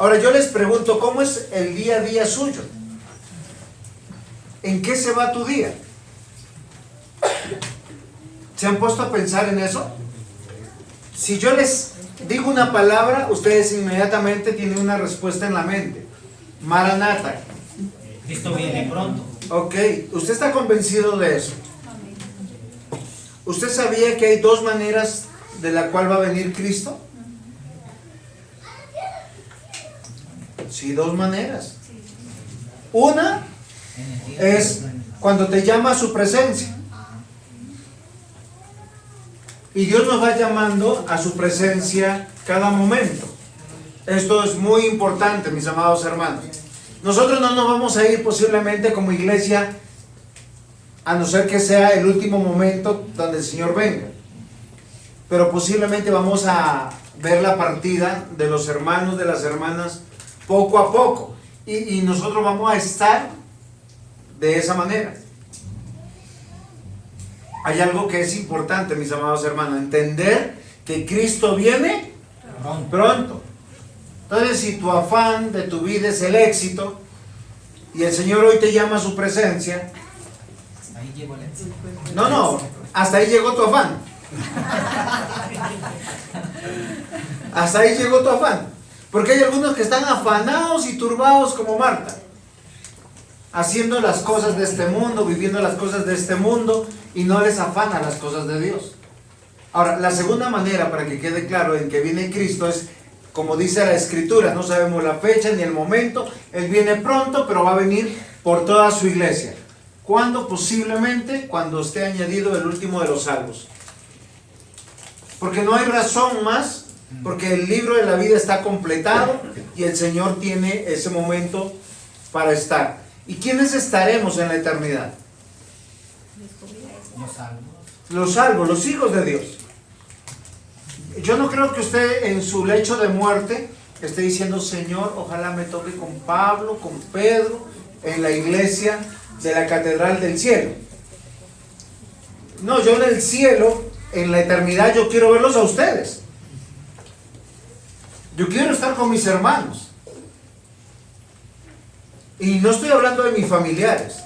Ahora yo les pregunto, ¿cómo es el día a día suyo? ¿En qué se va tu día? ¿Se han puesto a pensar en eso? Si yo les digo una palabra, ustedes inmediatamente tienen una respuesta en la mente. Maranata. Cristo viene pronto. Ok, ¿usted está convencido de eso? ¿Usted sabía que hay dos maneras de la cual va a venir Cristo? Sí, dos maneras. Una es cuando te llama a su presencia. Y Dios nos va llamando a su presencia cada momento. Esto es muy importante, mis amados hermanos. Nosotros no nos vamos a ir posiblemente como iglesia, a no ser que sea el último momento donde el Señor venga. Pero posiblemente vamos a ver la partida de los hermanos, de las hermanas, poco a poco. Y nosotros vamos a estar de esa manera. Hay algo que es importante, mis amados hermanos, entender que Cristo viene pronto. Entonces, si tu afán de tu vida es el éxito, y el Señor hoy te llama a su presencia, Ahí llegó el éxito. no, hasta ahí llegó tu afán. Hasta ahí llegó tu afán. Porque hay algunos que están afanados y turbados como Marta, haciendo las cosas de este mundo, viviendo las cosas de este mundo, y no les afana las cosas de Dios. Ahora, la segunda manera, para que quede claro en que viene Cristo, es como dice la Escritura, no sabemos la fecha ni el momento, Él viene pronto, pero va a venir por toda su iglesia. ¿Cuándo? Posiblemente cuando esté añadido el último de los salvos. Porque no hay razón más, porque el libro de la vida está completado y el Señor tiene ese momento para estar. ¿Y quiénes estaremos en la eternidad? Los salvos. Los salvos, los hijos de Dios. Yo no creo que usted en su lecho de muerte esté diciendo, Señor, ojalá me toque con Pablo, con Pedro, en la iglesia de la Catedral del Cielo. No, yo en el cielo, en la eternidad, yo quiero verlos a ustedes. Yo quiero estar con mis hermanos. Y no estoy hablando de mis familiares.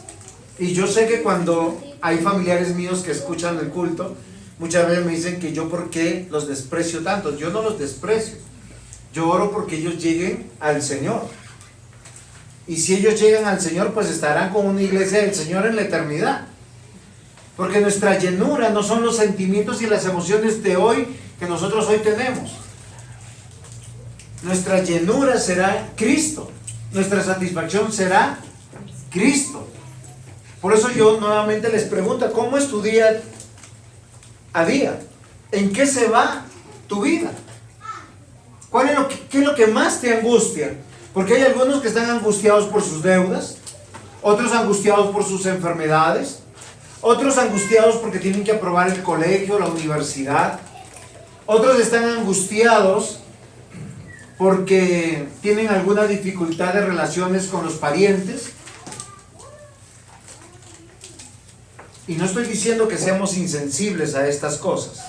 Y yo sé que cuando hay familiares míos que escuchan el culto, muchas veces me dicen que yo por qué los desprecio tanto. Yo no los desprecio. Yo oro porque ellos lleguen al Señor. Y si ellos llegan al Señor, pues estarán con una iglesia del Señor en la eternidad. Porque nuestra llenura no son los sentimientos y las emociones de hoy que nosotros hoy tenemos. Nuestra llenura será Cristo. Nuestra satisfacción será Cristo. Por eso yo nuevamente les pregunto, ¿cómo es tu día a día? ¿En qué se va tu vida? ¿Qué es lo que más te angustia? Porque hay algunos que están angustiados por sus deudas, otros angustiados por sus enfermedades, otros angustiados porque tienen que aprobar el colegio, la universidad, otros están angustiados porque tienen alguna dificultad de relaciones con los parientes. Y no estoy diciendo que seamos insensibles a estas cosas,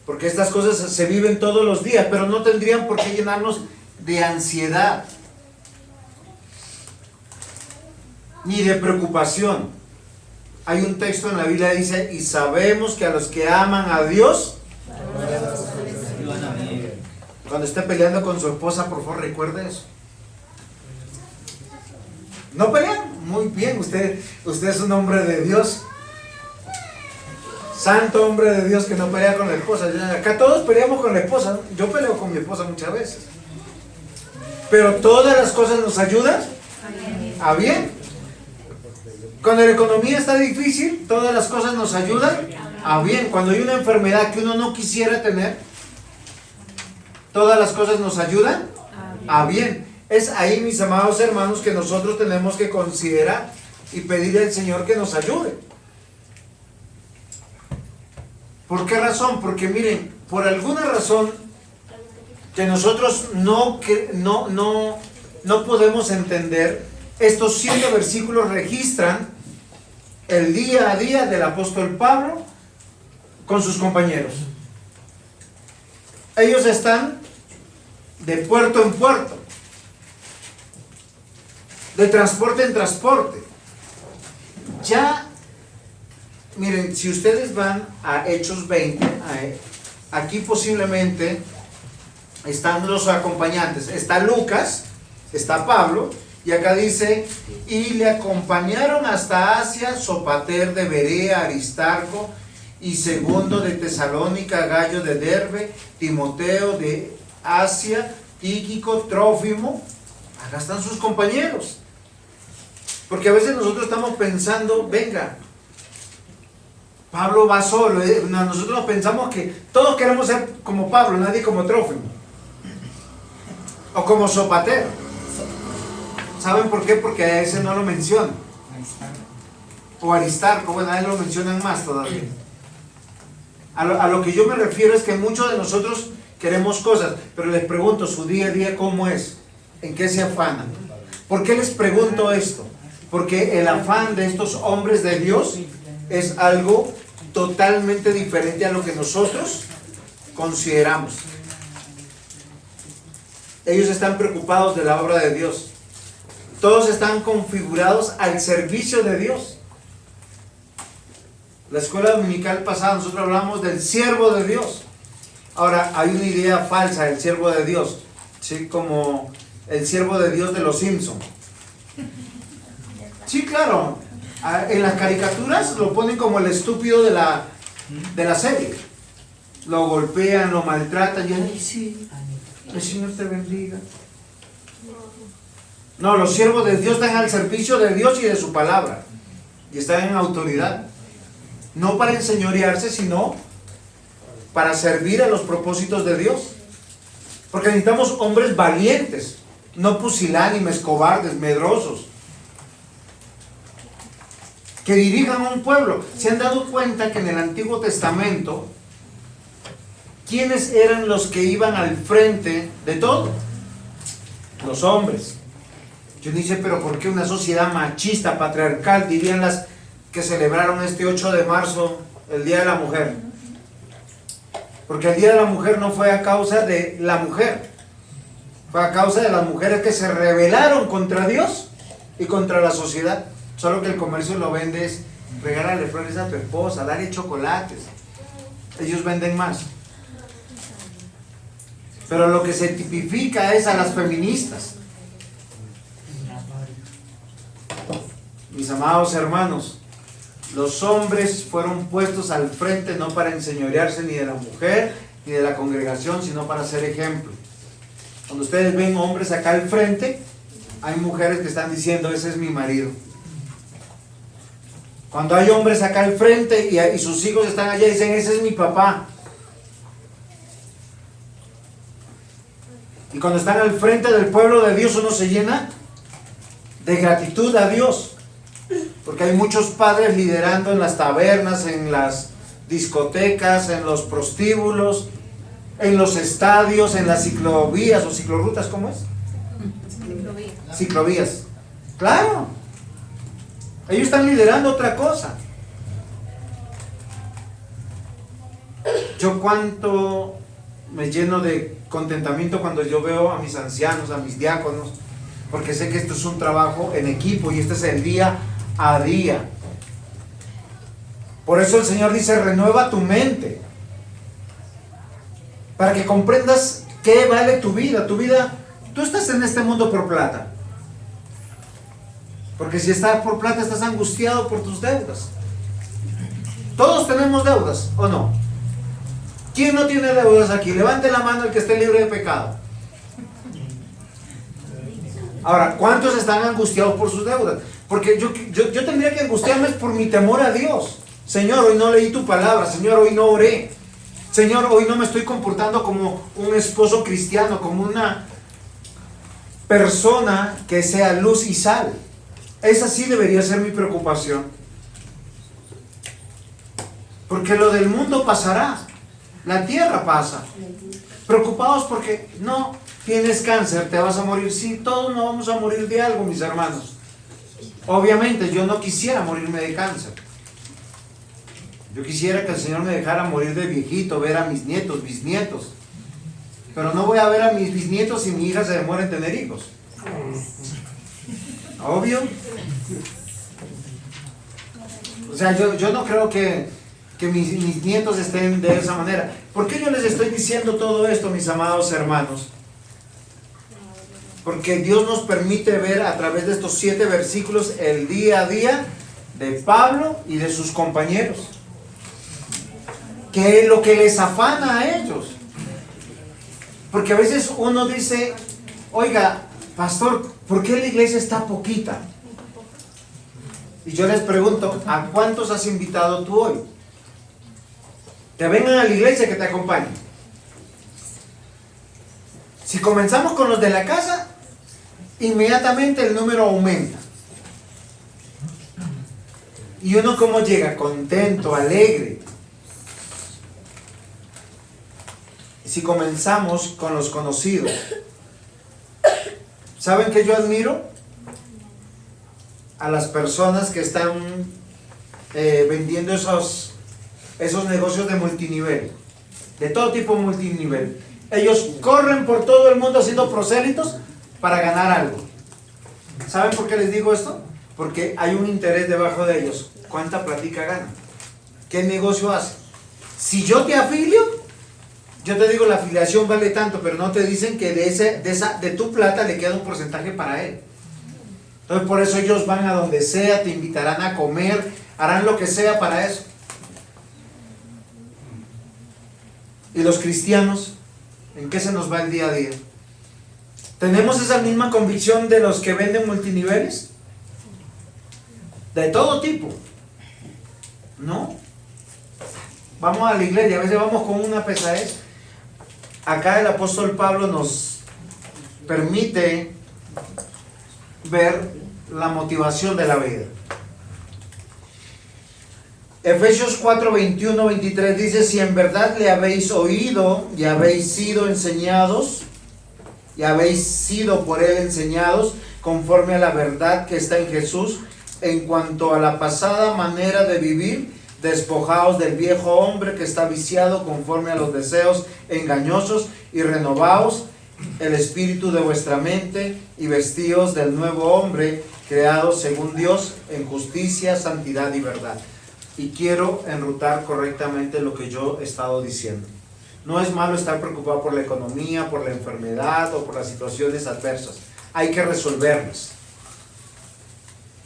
porque estas cosas se viven todos los días, pero no tendrían por qué llenarnos de ansiedad ni de preocupación. Hay un texto en la Biblia que dice, y sabemos que a los que aman a Dios, cuando esté peleando con su esposa, por favor recuerde eso. ¿No pelean? Muy bien, usted es un hombre de Dios, santo hombre de Dios que no pelea con la esposa. Acá todos peleamos con la esposa, ¿no? Yo peleo con mi esposa muchas veces, pero todas las cosas nos ayudan a bien. Cuando la economía está difícil, todas las cosas nos ayudan a bien. Cuando hay una enfermedad que uno no quisiera tener, todas las cosas nos ayudan a bien. Es ahí, mis amados hermanos, que nosotros tenemos que considerar y pedirle al Señor que nos ayude. ¿Por qué razón? Porque miren, por alguna razón que nosotros no podemos entender, estos 7 versículos registran el día a día del apóstol Pablo con sus compañeros. Ellos están de puerto en puerto, de transporte en transporte. Ya, miren, si ustedes van a Hechos 20, aquí posiblemente están los acompañantes. Está Lucas, está Pablo, y acá dice, y le acompañaron hasta Asia Sopater de Berea, Aristarco, y Segundo de Tesalónica, Gallo de Derbe, Timoteo de Asia, Tíquico, Trófimo. Acá están sus compañeros. Porque a veces nosotros estamos pensando, venga, Pablo va solo. Nosotros pensamos que todos queremos ser como Pablo, nadie como Trófimo. O como Sopater. ¿Saben por qué? Porque a ese no lo mencionan. O Aristarco, bueno, a él lo mencionan más todavía. A lo que yo me refiero es que muchos de nosotros queremos cosas, pero les pregunto, su día a día, ¿cómo es? ¿En qué se afanan? ¿Por qué les pregunto esto? Porque el afán de estos hombres de Dios es algo totalmente diferente a lo que nosotros consideramos. Ellos están preocupados de la obra de Dios. Todos están configurados al servicio de Dios. La escuela dominical pasada nosotros hablamos del siervo de Dios. Ahora, hay una idea falsa del siervo de Dios, ¿sí? Como el siervo de Dios de los Simpsons. Sí, claro. En las caricaturas lo ponen como el estúpido de la serie. Lo golpean, lo maltratan y ahí sí, el Señor te bendiga. No, los siervos de Dios están al servicio de Dios y de su palabra. Y están en autoridad. No para enseñorearse, sino para servir a los propósitos de Dios. Porque necesitamos hombres valientes, no pusilánimes, cobardes, medrosos, que dirijan a un pueblo. ¿Se han dado cuenta que en el Antiguo Testamento, quiénes eran los que iban al frente de todo? Los hombres. Yo dice, pero ¿por qué una sociedad machista, patriarcal, dirían las que celebraron este 8 de marzo, el Día de la Mujer? Porque el Día de la Mujer no fue a causa de la mujer, fue a causa de las mujeres que se rebelaron contra Dios y contra la sociedad. Solo que el comercio lo vende es regálale flores a tu esposa, darle chocolates. Ellos venden más. Pero lo que se tipifica es a las feministas. Mis amados hermanos, los hombres fueron puestos al frente no para enseñorearse ni de la mujer ni de la congregación, sino para ser ejemplo. Cuando ustedes ven hombres acá al frente, hay mujeres que están diciendo, ese es mi marido. Cuando hay hombres acá al frente y sus hijos están allá, dicen, ese es mi papá. Y cuando están al frente del pueblo de Dios, uno se llena de gratitud a Dios. Porque hay muchos padres liderando en las tabernas, en las discotecas, en los prostíbulos, en los estadios, en las ciclovías o ciclorrutas, ¿cómo es? Ciclovías. Claro. Ellos están liderando otra cosa. Yo cuánto me lleno de contentamiento cuando yo veo a mis ancianos, a mis diáconos, porque sé que esto es un trabajo en equipo y este es el día a día. Por eso el Señor dice, renueva tu mente, para que comprendas qué vale tu vida. Tu vida, tú estás en este mundo por plata, porque si estás por plata estás angustiado por tus deudas. Todos tenemos deudas, ¿o no? ¿Quién no tiene deudas aquí? Levante la mano el que esté libre de pecado. Ahora, ¿cuántos están angustiados por sus deudas? Porque yo tendría que angustiarme por mi temor a Dios. Señor, hoy no leí tu palabra. Señor, hoy no oré. Señor, hoy no me estoy comportando como un esposo cristiano, como una persona que sea luz y sal. Esa sí debería ser mi preocupación. Porque lo del mundo pasará. La tierra pasa. Preocupados porque no tienes cáncer, te vas a morir. Sí, todos nos vamos a morir de algo, mis hermanos. Obviamente yo no quisiera morirme de cáncer. Yo quisiera que el Señor me dejara morir de viejito, ver a mis nietos, bisnietos. Pero no voy a ver a mis bisnietos si mi hija se demora en tener hijos. Obvio. O sea, yo no creo que mis nietos estén de esa manera. ¿Por qué yo les estoy diciendo todo esto, mis amados hermanos? Porque Dios nos permite ver a través de estos 7 versículos el día a día de Pablo y de sus compañeros. ¿Qué es lo que les afana a ellos? Porque a veces uno dice, oiga, pastor, ¿por qué la iglesia está poquita? Y yo les pregunto, ¿a cuántos has invitado tú hoy? Que vengan a la iglesia, que te acompañen. Si comenzamos con los de la casa, inmediatamente el número aumenta. Y uno como llega, contento, alegre. Si comenzamos con los conocidos, ¿saben qué yo admiro? A las personas que están vendiendo esos negocios de multinivel, de todo tipo de multinivel. Ellos corren por todo el mundo haciendo prosélitos para ganar algo. ¿Saben por qué les digo esto? Porque hay un interés debajo de ellos. ¿Cuánta platica ganan? ¿Qué negocio hace? Si yo te afilio, yo te digo la afiliación vale tanto, pero no te dicen que de tu plata le queda un porcentaje para él. Entonces por eso ellos van a donde sea, te invitarán a comer, harán lo que sea para eso. ¿Y los cristianos? ¿En qué se nos va el día a día? ¿Tenemos esa misma convicción de los que venden multiniveles? De todo tipo. ¿No? Vamos a la iglesia, a veces vamos con una pesadez. Acá el apóstol Pablo nos permite ver la motivación de la vida. Efesios 4, 21, 23 dice: si en verdad le habéis oído y habéis sido enseñados, y habéis sido por él enseñados, conforme a la verdad que está en Jesús, en cuanto a la pasada manera de vivir, despojaos del viejo hombre que está viciado conforme a los deseos engañosos, y renovaos el espíritu de vuestra mente, y vestíos del nuevo hombre, creado según Dios, en justicia, santidad y verdad. Y quiero enrutar correctamente lo que yo he estado diciendo. No es malo estar preocupado por la economía, por la enfermedad o por las situaciones adversas. Hay que resolverlas.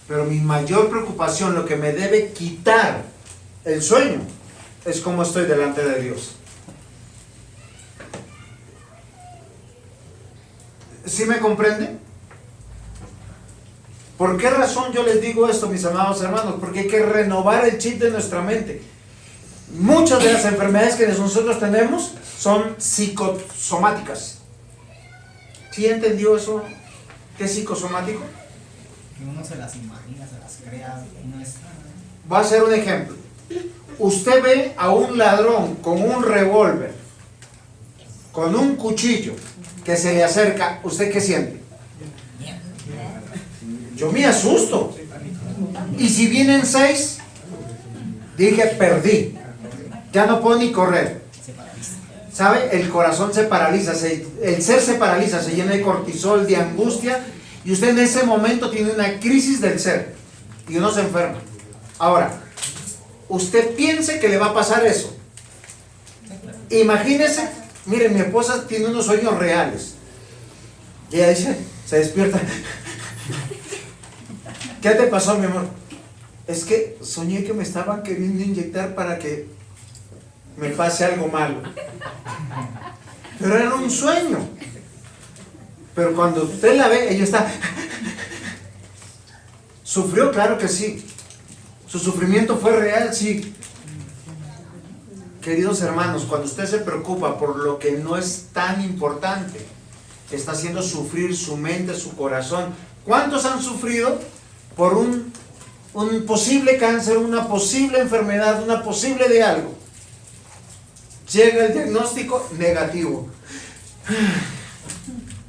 Pero mi mayor preocupación, lo que me debe quitar el sueño, es cómo estoy delante de Dios. ¿Sí me comprenden? ¿Por qué razón yo les digo esto, mis amados hermanos? Porque hay que renovar el chip de nuestra mente. Muchas de las enfermedades que nosotros tenemos son psicosomáticas. ¿Sí entendió eso? ¿Qué es psicosomático? Que uno se las imagina, se las crea, no es... Voy a hacer un ejemplo. Usted ve a un ladrón con un revólver, con un cuchillo, que se le acerca, ¿usted qué siente? Yo me asusto. Y si vienen 6, dije, perdí. Ya no puedo ni correr. ¿Sabe? El corazón se paraliza, el ser se paraliza, se llena de cortisol, de angustia, y usted en ese momento tiene una crisis del ser y uno se enferma. Ahora, usted piense que le va a pasar eso. Imagínese, miren, mi esposa tiene unos sueños reales. Y ella dice, se despierta. ¿Qué te pasó, mi amor? Es que soñé que me estaban queriendo inyectar para que me pase algo malo. Pero era un sueño. Pero cuando usted la ve, ella está... ¿Sufrió? Claro que sí. ¿Su sufrimiento fue real? Sí. Queridos hermanos, cuando usted se preocupa por lo que no es tan importante, está haciendo sufrir su mente, su corazón. ¿Cuántos han sufrido por un posible cáncer, una posible enfermedad, una posible de algo? Llega el diagnóstico negativo.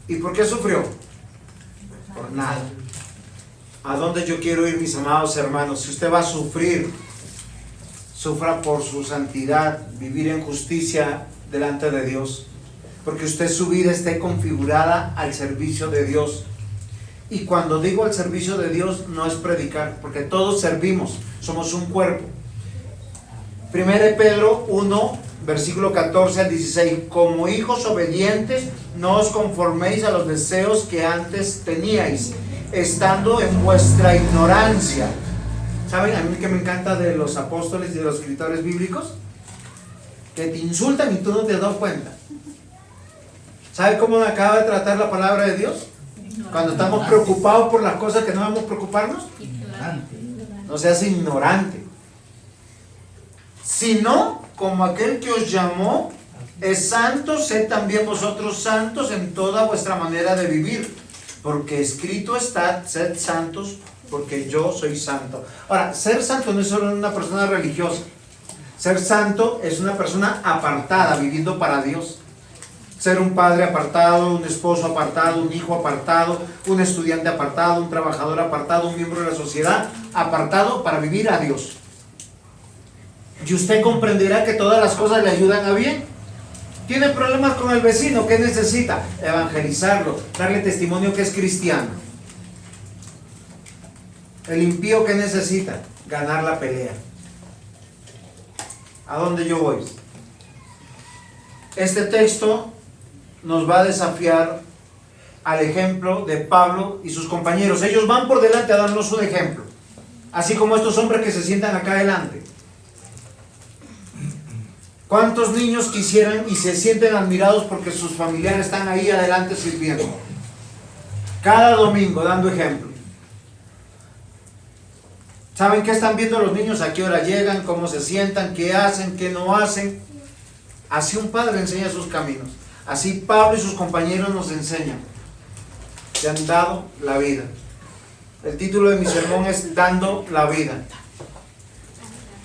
¿Y por qué sufrió? Por nada. ¿A dónde yo quiero ir, mis amados hermanos? Si usted va a sufrir, sufra por su santidad, vivir en justicia delante de Dios. porque su vida esté configurada al servicio de Dios. Y cuando digo al servicio de Dios, no es predicar, porque todos servimos, somos un cuerpo. 1 Pedro 1, versículo 14 al 16. Como hijos obedientes, no os conforméis a los deseos que antes teníais, estando en vuestra ignorancia. ¿Saben? A mí que me encanta de los apóstoles y de los escritores bíblicos, que te insultan y tú no te has dado cuenta. ¿Sabe cómo me acaba de tratar la palabra de Dios? Cuando estamos preocupados por las cosas que no debemos preocuparnos, no seas ignorante, sino como aquel que os llamó es santo, sed también vosotros santos en toda vuestra manera de vivir, porque escrito está: sed santos porque yo soy santo. Ahora, ser santo no es solo una persona religiosa. Ser santo es una persona apartada, viviendo para Dios. Ser un padre apartado, un esposo apartado, un hijo apartado, un estudiante apartado, un trabajador apartado, un miembro de la sociedad apartado para vivir a Dios. Y usted comprenderá que todas las cosas le ayudan a bien. ¿Tiene problemas con el vecino? ¿Qué necesita? Evangelizarlo, darle testimonio que es cristiano. El impío, ¿qué necesita? Ganar la pelea. ¿A dónde yo voy? Este texto nos va a desafiar al ejemplo de Pablo y sus compañeros. Ellos van por delante a darnos un ejemplo, así como estos hombres que se sientan acá adelante. ¿Cuántos niños quisieran y se sienten admirados porque sus familiares están ahí adelante sirviendo? Cada domingo dando ejemplo. ¿Saben qué están viendo los niños? ¿A qué hora llegan? ¿Cómo se sientan? ¿Qué hacen? ¿Qué no hacen? Así un padre enseña sus caminos. Así Pablo y sus compañeros nos enseñan. Se han dado la vida. El título de mi sermón es Dando la vida.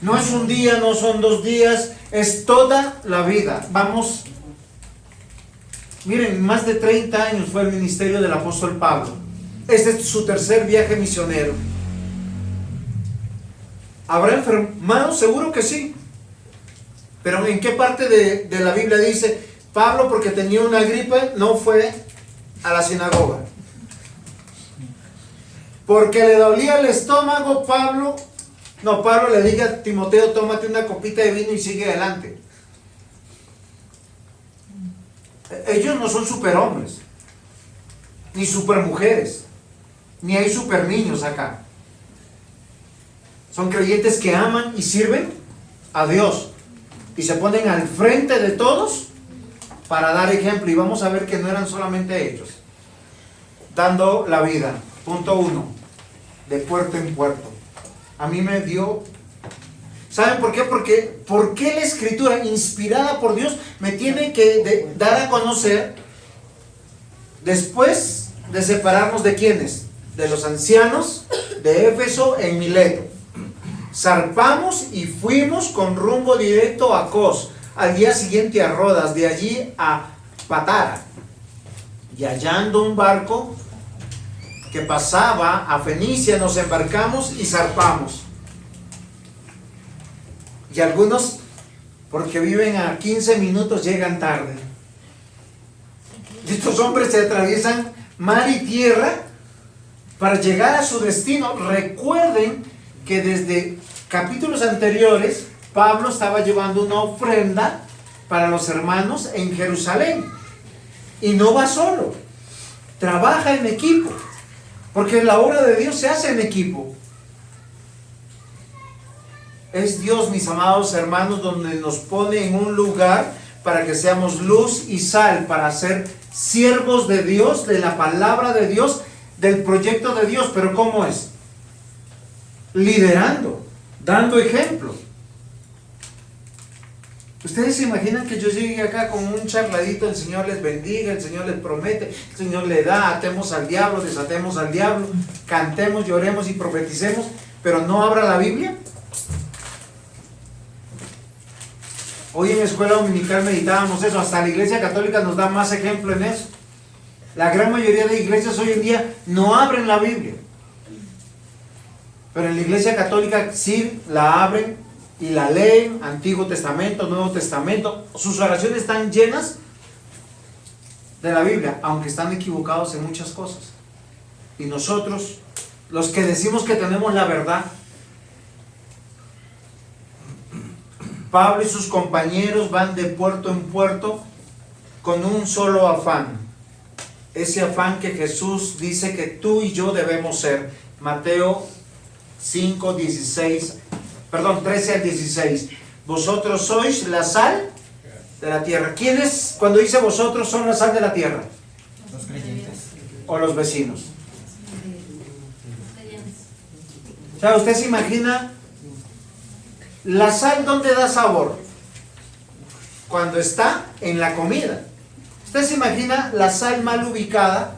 No es un día, no son 2 días, es toda la vida. Vamos, miren, más de 30 años fue el ministerio del apóstol Pablo. Este es su 3er viaje misionero. ¿Habrá enfermado? Seguro que sí. Pero ¿en qué parte de la Biblia dice Pablo, porque tenía una gripe, no fue a la sinagoga? Porque le dolía el estómago, Pablo le dice a Timoteo: tómate una copita de vino y sigue adelante. Ellos no son superhombres, ni supermujeres, ni hay superniños acá. Son creyentes que aman y sirven a Dios y se ponen al frente de todos para dar ejemplo. Y vamos a ver que no eran solamente ellos. Dando la vida. Punto 1. De puerto en puerto. A mí me dio... ¿Saben por qué? ¿Por qué la Escritura, inspirada por Dios, me tiene que dar a conocer, después de separarnos de quiénes? De los ancianos de Éfeso en Mileto. Zarpamos y fuimos con rumbo directo a Cos, al día siguiente a Rodas, de allí a Patara, y hallando un barco que pasaba a Fenicia, nos embarcamos y zarpamos. Y algunos, porque viven a 15 minutos, llegan tarde. Y estos hombres se atraviesan mar y tierra para llegar a su destino. Recuerden que desde capítulos anteriores Pablo estaba llevando una ofrenda para los hermanos en Jerusalén, y no va solo, trabaja en equipo, porque la obra de Dios se hace en equipo. Es Dios, mis amados hermanos, donde nos pone en un lugar para que seamos luz y sal, para ser siervos de Dios, de la palabra de Dios, del proyecto de Dios. Pero ¿cómo es? Liderando, dando ejemplo. Ustedes se imaginan que yo llegue acá con un charladito: el Señor les bendiga, el Señor les promete, el Señor le da, atemos al diablo, desatemos al diablo, cantemos, lloremos y profeticemos, pero no abra la Biblia? Hoy en la escuela dominical meditábamos eso. Hasta la Iglesia Católica nos da más ejemplo en eso. La gran mayoría de iglesias hoy en día no abren la Biblia, pero en la Iglesia Católica sí la abren y la leen, Antiguo Testamento, Nuevo Testamento. Sus oraciones están llenas de la Biblia, aunque están equivocados en muchas cosas. Y nosotros, los que decimos que tenemos la verdad, Pablo y sus compañeros van de puerto en puerto con un solo afán. Ese afán que Jesús dice que tú y yo debemos ser. Mateo 5, 16, perdón, 13 al 16. Vosotros sois la sal de la tierra. ¿Quiénes, cuando dice vosotros, son la sal de la tierra? Los creyentes. ¿O los vecinos? O sea, usted se imagina, la sal, ¿dónde da sabor? Cuando está en la comida. Usted se imagina la sal mal ubicada.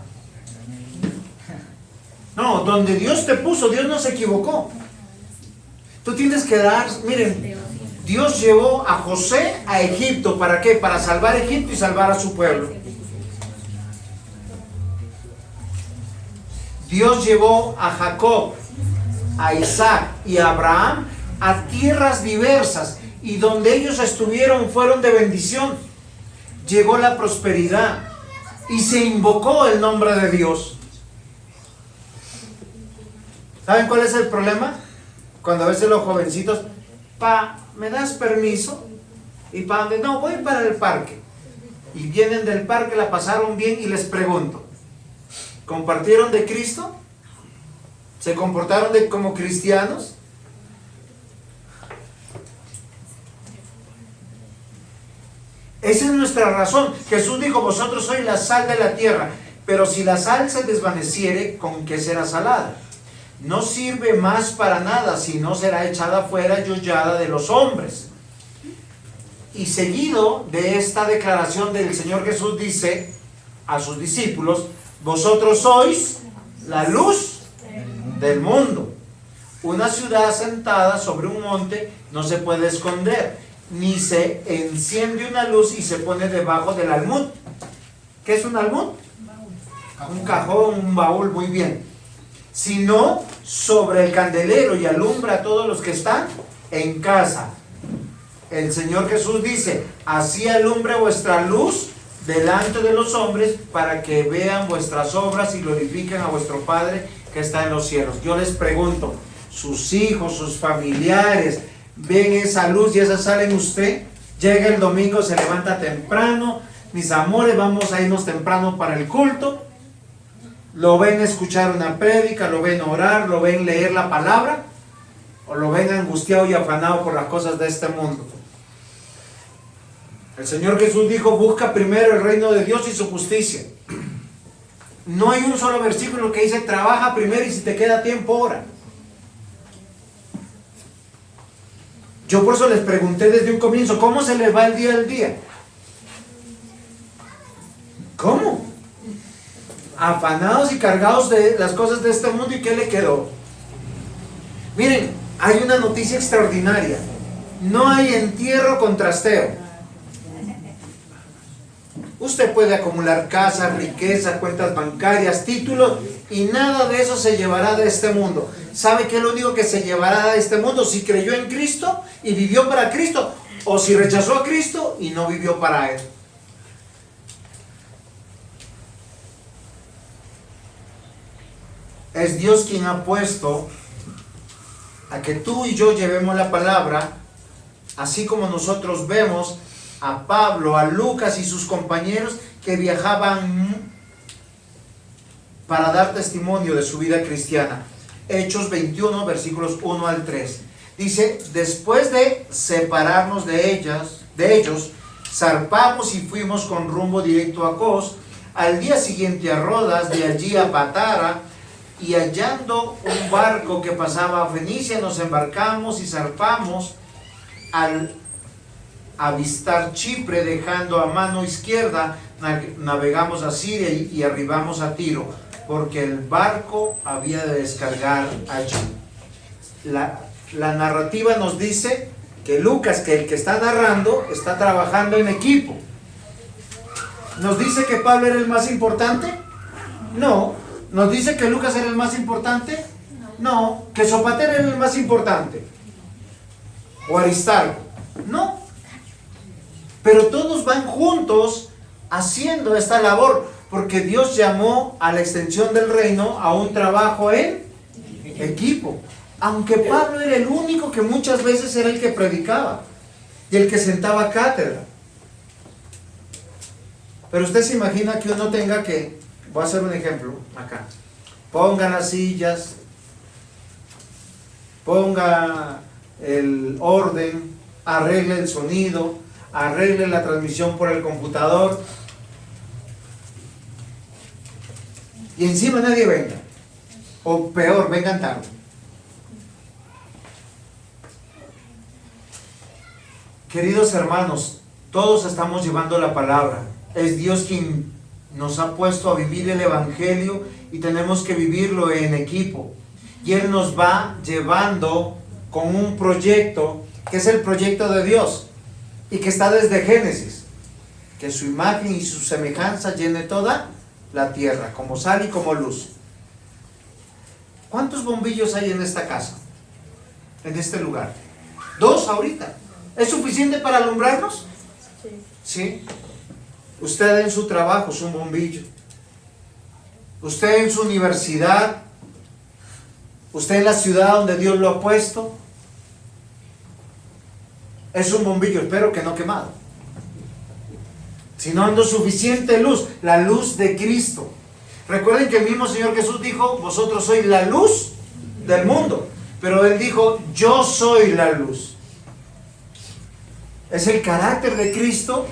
No, donde Dios te puso, Dios no se equivocó. Tú tienes que dar, miren, Dios llevó a José a Egipto, ¿para qué? Para salvar Egipto y salvar a su pueblo. Dios llevó a Jacob, a Isaac y a Abraham a tierras diversas, y donde ellos estuvieron fueron de bendición. Llegó la prosperidad y se invocó el nombre de Dios. ¿Saben cuál es el problema? Cuando a veces los jovencitos, ¿me das permiso? ¿Y para dónde? No, voy para el parque. Y vienen del parque, la pasaron bien, y les pregunto, ¿compartieron de Cristo? ¿Se comportaron como cristianos? Esa es nuestra razón. Jesús dijo, vosotros sois la sal de la tierra, pero si la sal se desvaneciere, ¿con qué será salada? No sirve más para nada, sino será echada fuera y hollada de los hombres. Y seguido de esta declaración del Señor Jesús dice a sus discípulos, vosotros sois la luz del mundo. Una ciudad asentada sobre un monte no se puede esconder, ni se enciende una luz y se pone debajo del almud. ¿Qué es un almud? Un cajón, un baúl, muy bien. Sino sobre el candelero, y alumbra a todos los que están en casa. El Señor Jesús dice, así alumbre vuestra luz delante de los hombres, para que vean vuestras obras y glorifiquen a vuestro Padre que está en los cielos. Yo les pregunto, sus hijos, sus familiares, ven esa luz y esa sal en usted. Llega el domingo, se levanta temprano, mis amores, vamos a irnos temprano para el culto. Lo ven escuchar una prédica, lo ven orar, lo ven leer la palabra, o lo ven angustiado y afanado por las cosas de este mundo. El Señor Jesús dijo, busca primero el reino de Dios y su justicia. No hay un solo versículo que dice, trabaja primero y si te queda tiempo, ora. Yo por eso les pregunté desde un comienzo, ¿cómo se les va el día al día? ¿Cómo? Afanados y cargados de las cosas de este mundo, ¿y qué le quedó? Miren, hay una noticia extraordinaria. No hay entierro con trasteo. Usted puede acumular casa, riqueza, cuentas bancarias, títulos, y nada de eso se llevará de este mundo. ¿Sabe qué es lo único que se llevará de este mundo? Si creyó en Cristo y vivió para Cristo, o si rechazó a Cristo y no vivió para Él. Es Dios quien ha puesto a que tú y yo llevemos la palabra, así como nosotros vemos a Pablo, a Lucas y sus compañeros que viajaban para dar testimonio de su vida cristiana. Hechos 21, versículos 1 al 3. Dice, después de separarnos de ellos, zarpamos y fuimos con rumbo directo a Cos, al día siguiente a Rodas, de allí a Patara, y hallando un barco que pasaba a Fenicia, nos embarcamos y zarpamos al avistar Chipre, dejando a mano izquierda, navegamos a Siria y arribamos a Tiro, porque el barco había de descargar allí. La narrativa nos dice que Lucas, que el que está narrando, está trabajando en equipo. ¿Nos dice que Pablo era el más importante? No. ¿Nos dice que Lucas era el más importante? No. ¿Que Sopater era el más importante? ¿O Aristarco? No. Pero todos van juntos haciendo esta labor, porque Dios llamó a la extensión del reino a un trabajo en equipo. Aunque Pablo era el único que muchas veces era el que predicaba y el que sentaba cátedra. Pero usted se imagina que uno tenga que, voy a hacer un ejemplo acá, ponga las sillas, ponga el orden, arregle el sonido, arregle la transmisión por el computador, y encima nadie venga, o peor, vengan tarde. Queridos hermanos, todos estamos llevando la palabra. Es Dios quien nos ha puesto a vivir el evangelio y tenemos que vivirlo en equipo. Y Él nos va llevando con un proyecto que es el proyecto de Dios y que está desde Génesis. Que su imagen y su semejanza llene toda la tierra, como sal y como luz. ¿Cuántos bombillos hay en esta casa? En este lugar. 2 ahorita. ¿Es suficiente para alumbrarnos? Sí. Usted en su trabajo es un bombillo. Usted en su universidad. Usted en la ciudad donde Dios lo ha puesto. Es un bombillo, espero que no quemado. Sino dando suficiente luz, la luz de Cristo. Recuerden que el mismo Señor Jesús dijo, vosotros sois la luz del mundo. Pero Él dijo, yo soy la luz. Es el carácter de Cristo.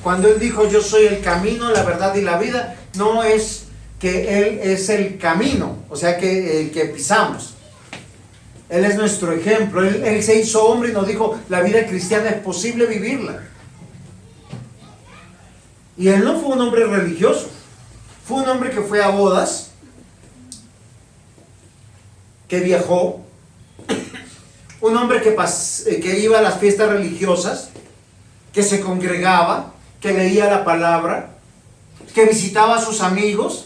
Cuando Él dijo, yo soy el camino, la verdad y la vida, no es que Él es el camino, o sea que el que pisamos. Él es nuestro ejemplo. Él se hizo hombre y nos dijo, la vida cristiana es posible vivirla. Y Él no fue un hombre religioso. Fue un hombre que fue a bodas, que viajó, un hombre que iba a las fiestas religiosas, que se congregaba, que leía la palabra, que visitaba a sus amigos,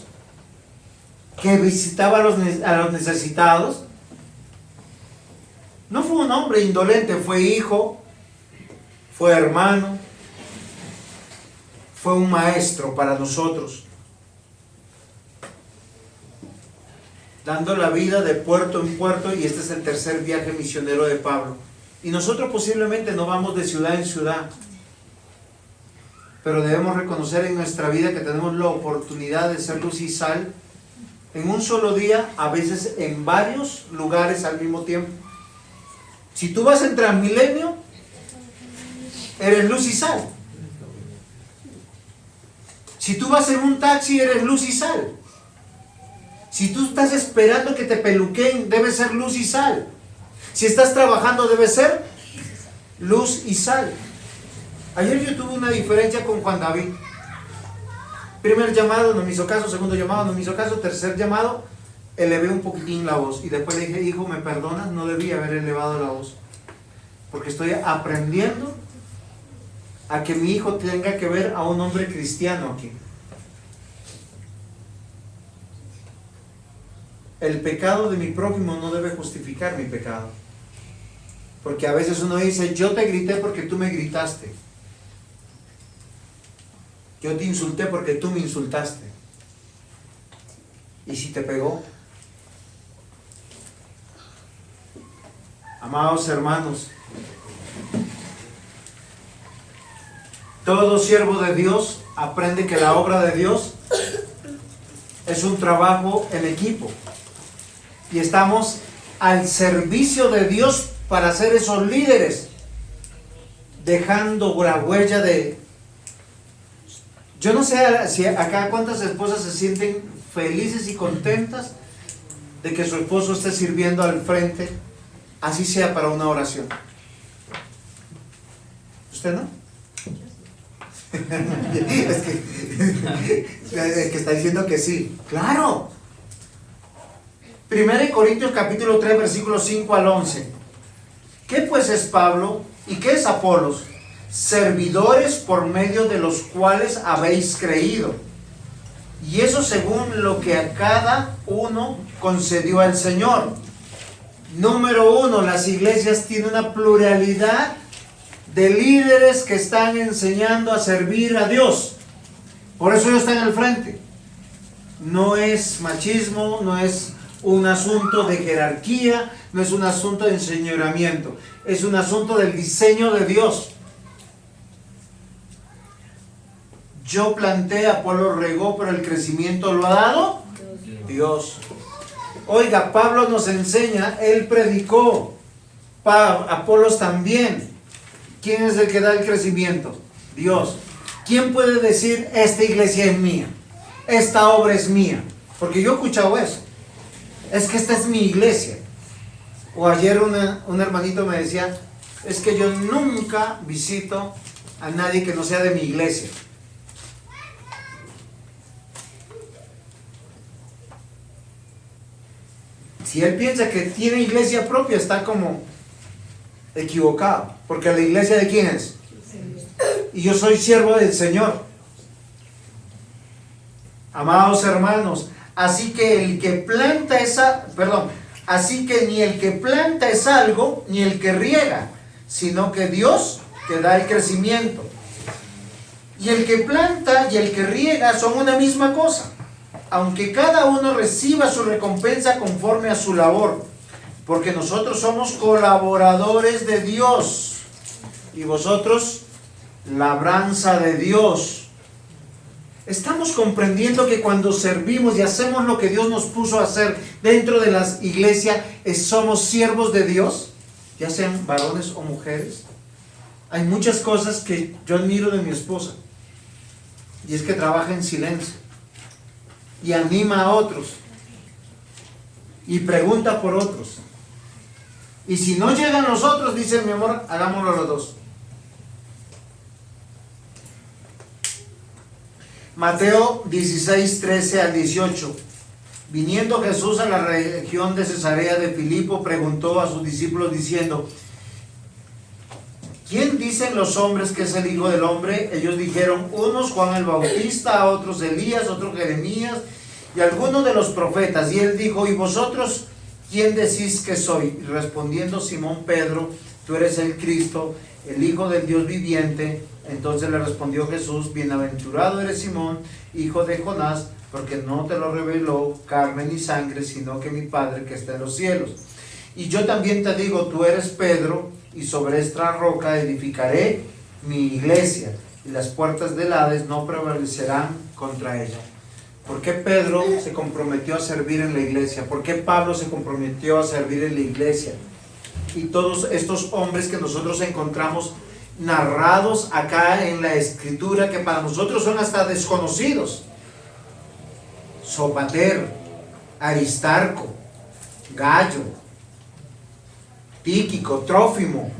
que visitaba a los necesitados. No fue un hombre indolente, fue hijo, fue hermano, fue un maestro para nosotros, dando la vida de puerto en puerto, y este es el tercer viaje misionero de Pablo. Y nosotros posiblemente no vamos de ciudad en ciudad, pero debemos reconocer en nuestra vida que tenemos la oportunidad de ser luz y sal en un solo día, a veces en varios lugares al mismo tiempo. Si tú vas en Transmilenio, eres luz y sal. Si tú vas en un taxi, eres luz y sal. Si tú estás esperando que te peluqueen, debe ser luz y sal. Si estás trabajando, debe ser luz y sal. Ayer yo tuve una diferencia con Juan David. Primer llamado, no me hizo caso. Segundo llamado, no me hizo caso. Tercer llamado, elevé un poquitín la voz. Y después le dije, hijo, ¿me perdonas? No debí haber elevado la voz. Porque estoy aprendiendo a que mi hijo tenga que ver a un hombre cristiano aquí. El pecado de mi prójimo no debe justificar mi pecado. Porque a veces uno dice, yo te grité porque tú me gritaste. Yo te insulté porque tú me insultaste. ¿Y si te pegó? Amados hermanos, todo siervo de Dios aprende que la obra de Dios es un trabajo en equipo. Y estamos al servicio de Dios para ser esos líderes, dejando la huella de... Yo no sé si acá cuántas esposas se sienten felices y contentas de que su esposo esté sirviendo al frente, así sea para una oración. ¿Usted no? Es que está diciendo que sí. ¡Claro! 1 Corintios capítulo 3, versículos 5 al 11. ¿Qué pues es Pablo y qué es Apolos? Servidores por medio de los cuales habéis creído. Y eso según lo que a cada uno concedió el Señor. Número 1, las iglesias tienen una pluralidad de líderes que están enseñando a servir a Dios. Por eso ellos están al frente. No es machismo, no es un asunto de jerarquía, no es un asunto de enseñoramiento, es un asunto del diseño de Dios. Yo planté, Apolo regó, pero el crecimiento lo ha dado Dios. Oiga, Pablo nos enseña, él predicó, Apolos también. ¿Quién es el que da el crecimiento? Dios. ¿Quién puede decir, esta iglesia es mía? Esta obra es mía? Porque yo he escuchado eso. Es que esta es mi iglesia. O ayer un hermanito me decía, es que yo nunca visito a nadie que no sea de mi iglesia. Si él piensa que tiene iglesia propia, está como equivocado. Porque la iglesia ¿de quién es? Y yo soy siervo del Señor. Amados hermanos, así que ni el que planta es algo, ni el que riega, sino que Dios que da el crecimiento. Y el que planta y el que riega son una misma cosa, aunque cada uno reciba su recompensa conforme a su labor, porque nosotros somos colaboradores de Dios, y vosotros labranza de Dios. Estamos comprendiendo que cuando servimos y hacemos lo que Dios nos puso a hacer dentro de las iglesias, somos siervos de Dios, ya sean varones o mujeres. Hay muchas cosas que yo admiro de mi esposa, y es que trabaja en silencio y anima a otros y pregunta por otros, y si no llegan los otros, dice, mi amor, hagámoslo los dos. Mateo 16, 13 al 18. Viniendo Jesús a la región de Cesarea de Filipo, preguntó a sus discípulos diciendo, ¿quién dicen los hombres que es el Hijo del Hombre? Ellos dijeron, unos Juan el Bautista, otros Elías, otros Jeremías y algunos de los profetas. Y él dijo, ¿y vosotros quién decís que soy? Y respondiendo Simón Pedro, tú eres el Cristo, el Hijo del Dios viviente. Entonces le respondió Jesús, bienaventurado eres Simón, hijo de Jonás, porque no te lo reveló carne ni sangre, sino que mi Padre que está en los cielos. Y yo también te digo, tú eres Pedro, y sobre esta roca edificaré mi iglesia, y las puertas del Hades no prevalecerán contra ella. ¿Por qué Pedro se comprometió a servir en la iglesia? ¿Por qué Pablo se comprometió a servir en la iglesia? Y todos estos hombres que nosotros encontramos narrados acá en la escritura, que para nosotros son hasta desconocidos: Sopater, Aristarco, Gallo, Tíquico, Trófimo.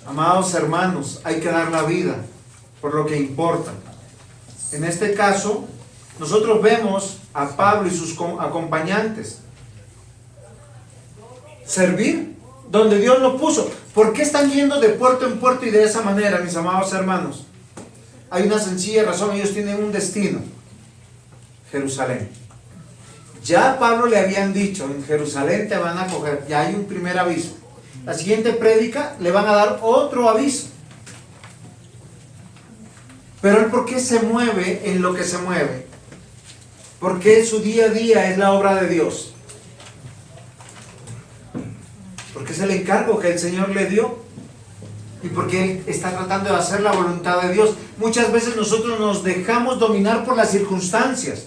Amados hermanos, hay que dar la vida por lo que importa. En este caso, nosotros vemos a Pablo y sus acompañantes servir donde Dios lo puso. ¿Por qué están yendo de puerto en puerto y de esa manera, mis amados hermanos? Hay una sencilla razón: ellos tienen un destino: Jerusalén. Ya a Pablo le habían dicho, en Jerusalén te van a coger, ya hay un primer aviso. La siguiente prédica le van a dar otro aviso. Pero él, ¿por qué se mueve en lo que se mueve? Porque su día a día es la obra de Dios. Porque es el encargo que el Señor le dio. Y porque él está tratando de hacer la voluntad de Dios. Muchas veces nosotros nos dejamos dominar por las circunstancias.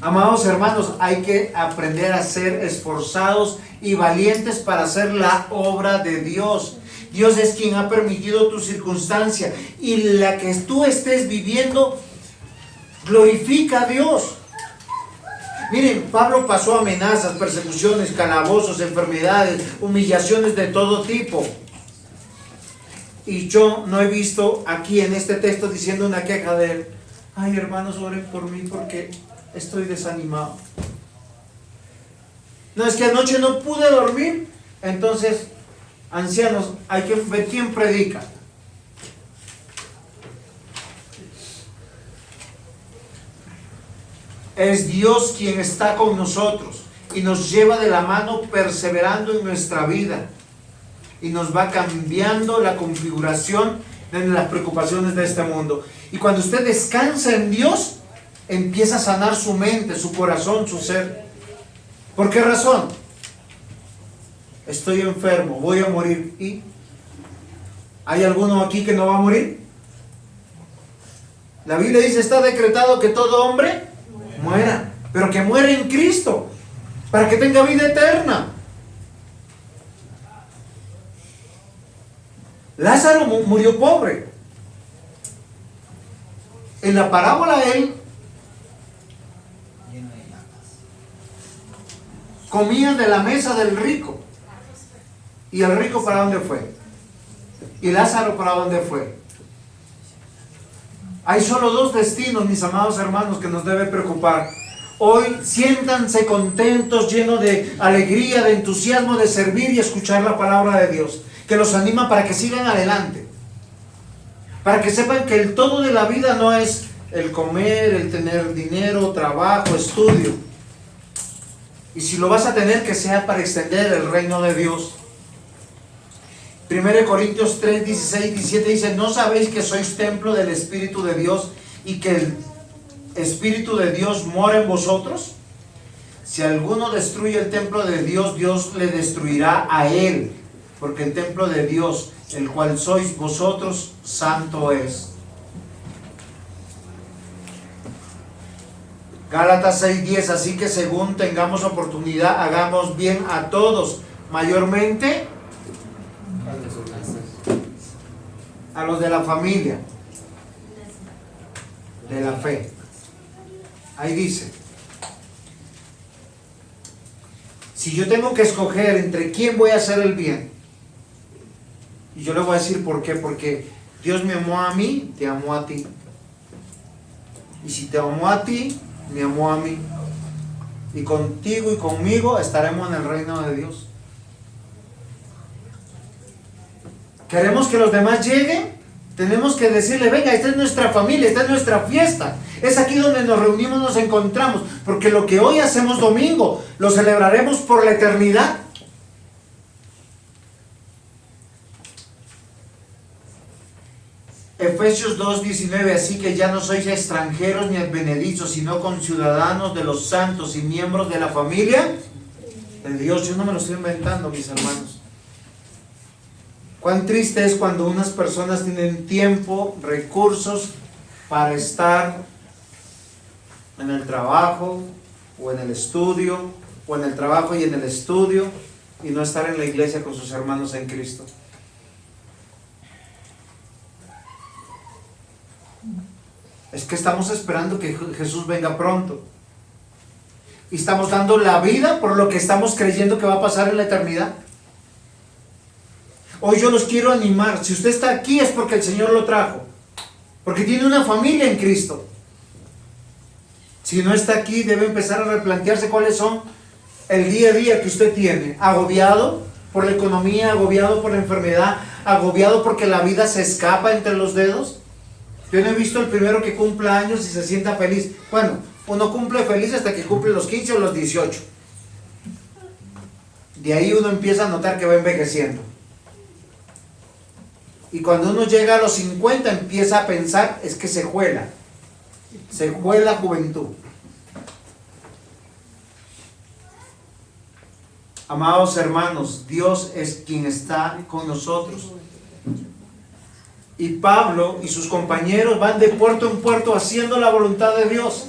Amados hermanos, hay que aprender a ser esforzados y valientes para hacer la obra de Dios. Dios es quien ha permitido tu circunstancia, y la que tú estés viviendo glorifica a Dios. Miren, Pablo pasó amenazas, persecuciones, calabozos, enfermedades, humillaciones de todo tipo. Y yo no he visto aquí en este texto diciendo una queja de él: ay, hermanos, oren por mí porque estoy desanimado. No, es que anoche no pude dormir. Entonces, ancianos, hay que ver quién predica. Es Dios quien está con nosotros y nos lleva de la mano perseverando en nuestra vida. y nos va cambiando la configuración de las preocupaciones de este mundo. Y cuando usted descansa en Dios, empieza a sanar su mente, su corazón, su ser. ¿Por qué razón? Estoy enfermo, voy a morir. ¿Y hay alguno aquí que no va a morir? La Biblia dice, está decretado que todo hombre muera, pero que muere en Cristo, para que tenga vida eterna. Lázaro murió pobre. En la parábola él lleno de llagas. comía de la mesa del rico. ¿Y el rico para dónde fue? ¿Y Lázaro para dónde fue? Hay solo dos destinos, mis amados hermanos, que nos debe preocupar. Hoy siéntanse contentos, llenos de alegría, de entusiasmo, de servir y escuchar la palabra de Dios, que los anima para que sigan adelante, para que sepan que el todo de la vida no es el comer, el tener dinero, trabajo, estudio, y si lo vas a tener, que sea para extender el reino de Dios. 1 Corintios 3, 16, 17 dice, ¿no sabéis que sois templo del Espíritu de Dios y que el Espíritu de Dios mora en vosotros? Si alguno destruye el templo de Dios, Dios le destruirá a él, porque el templo de Dios, el cual sois vosotros, santo es. Gálatas 6:10, así que según tengamos oportunidad, hagamos bien a todos, mayormente a los de la familia, de la fe. Ahí dice, si yo tengo que escoger entre quién voy a hacer el bien, y yo le voy a decir por qué, porque Dios me amó a mí, te amó a ti, y si te amó a ti, me amó a mí, y contigo y conmigo estaremos en el reino de Dios. ¿Queremos que los demás lleguen? Tenemos que decirle, venga, esta es nuestra familia, esta es nuestra fiesta. Es aquí donde nos reunimos, nos encontramos. Porque lo que hoy hacemos domingo, lo celebraremos por la eternidad. Efesios 2:19, así que ya no sois extranjeros ni advenedizos, sino conciudadanos de los santos y miembros de la familia de Dios. Yo no me lo estoy inventando, mis hermanos. Cuán triste es cuando unas personas tienen tiempo, recursos para estar en el trabajo o en el estudio, o en el trabajo y en el estudio, y no estar en la iglesia con sus hermanos en Cristo. Es que estamos esperando que Jesús venga pronto. Y estamos dando la vida por lo que estamos creyendo que va a pasar en la eternidad. Hoy yo los quiero animar. Si usted está aquí es porque el Señor lo trajo, porque tiene una familia en Cristo. Si no está aquí, debe empezar a replantearse cuáles son el día a día que usted tiene. Agobiado por la economía, agobiado por la enfermedad, agobiado porque la vida se escapa entre los dedos. Yo no he visto el primero que cumpla años y se sienta feliz. Bueno, uno cumple feliz hasta que cumple los 15 o los 18. De ahí uno empieza a notar que va envejeciendo. Y cuando uno llega a los 50 empieza a pensar, es que se juela juventud. Amados hermanos, Dios es quien está con nosotros. Y Pablo y sus compañeros van de puerto en puerto haciendo la voluntad de Dios.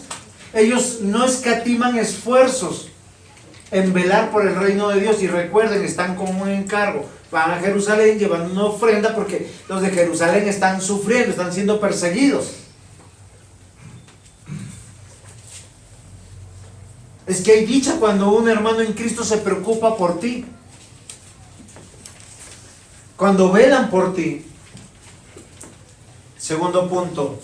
Ellos no escatiman esfuerzos en velar por el reino de Dios. Y recuerden, están con un encargo. Van a Jerusalén, llevan una ofrenda porque los de Jerusalén están sufriendo, están siendo perseguidos. Es que hay dicha cuando un hermano en Cristo se preocupa por ti, cuando velan por ti. Segundo punto,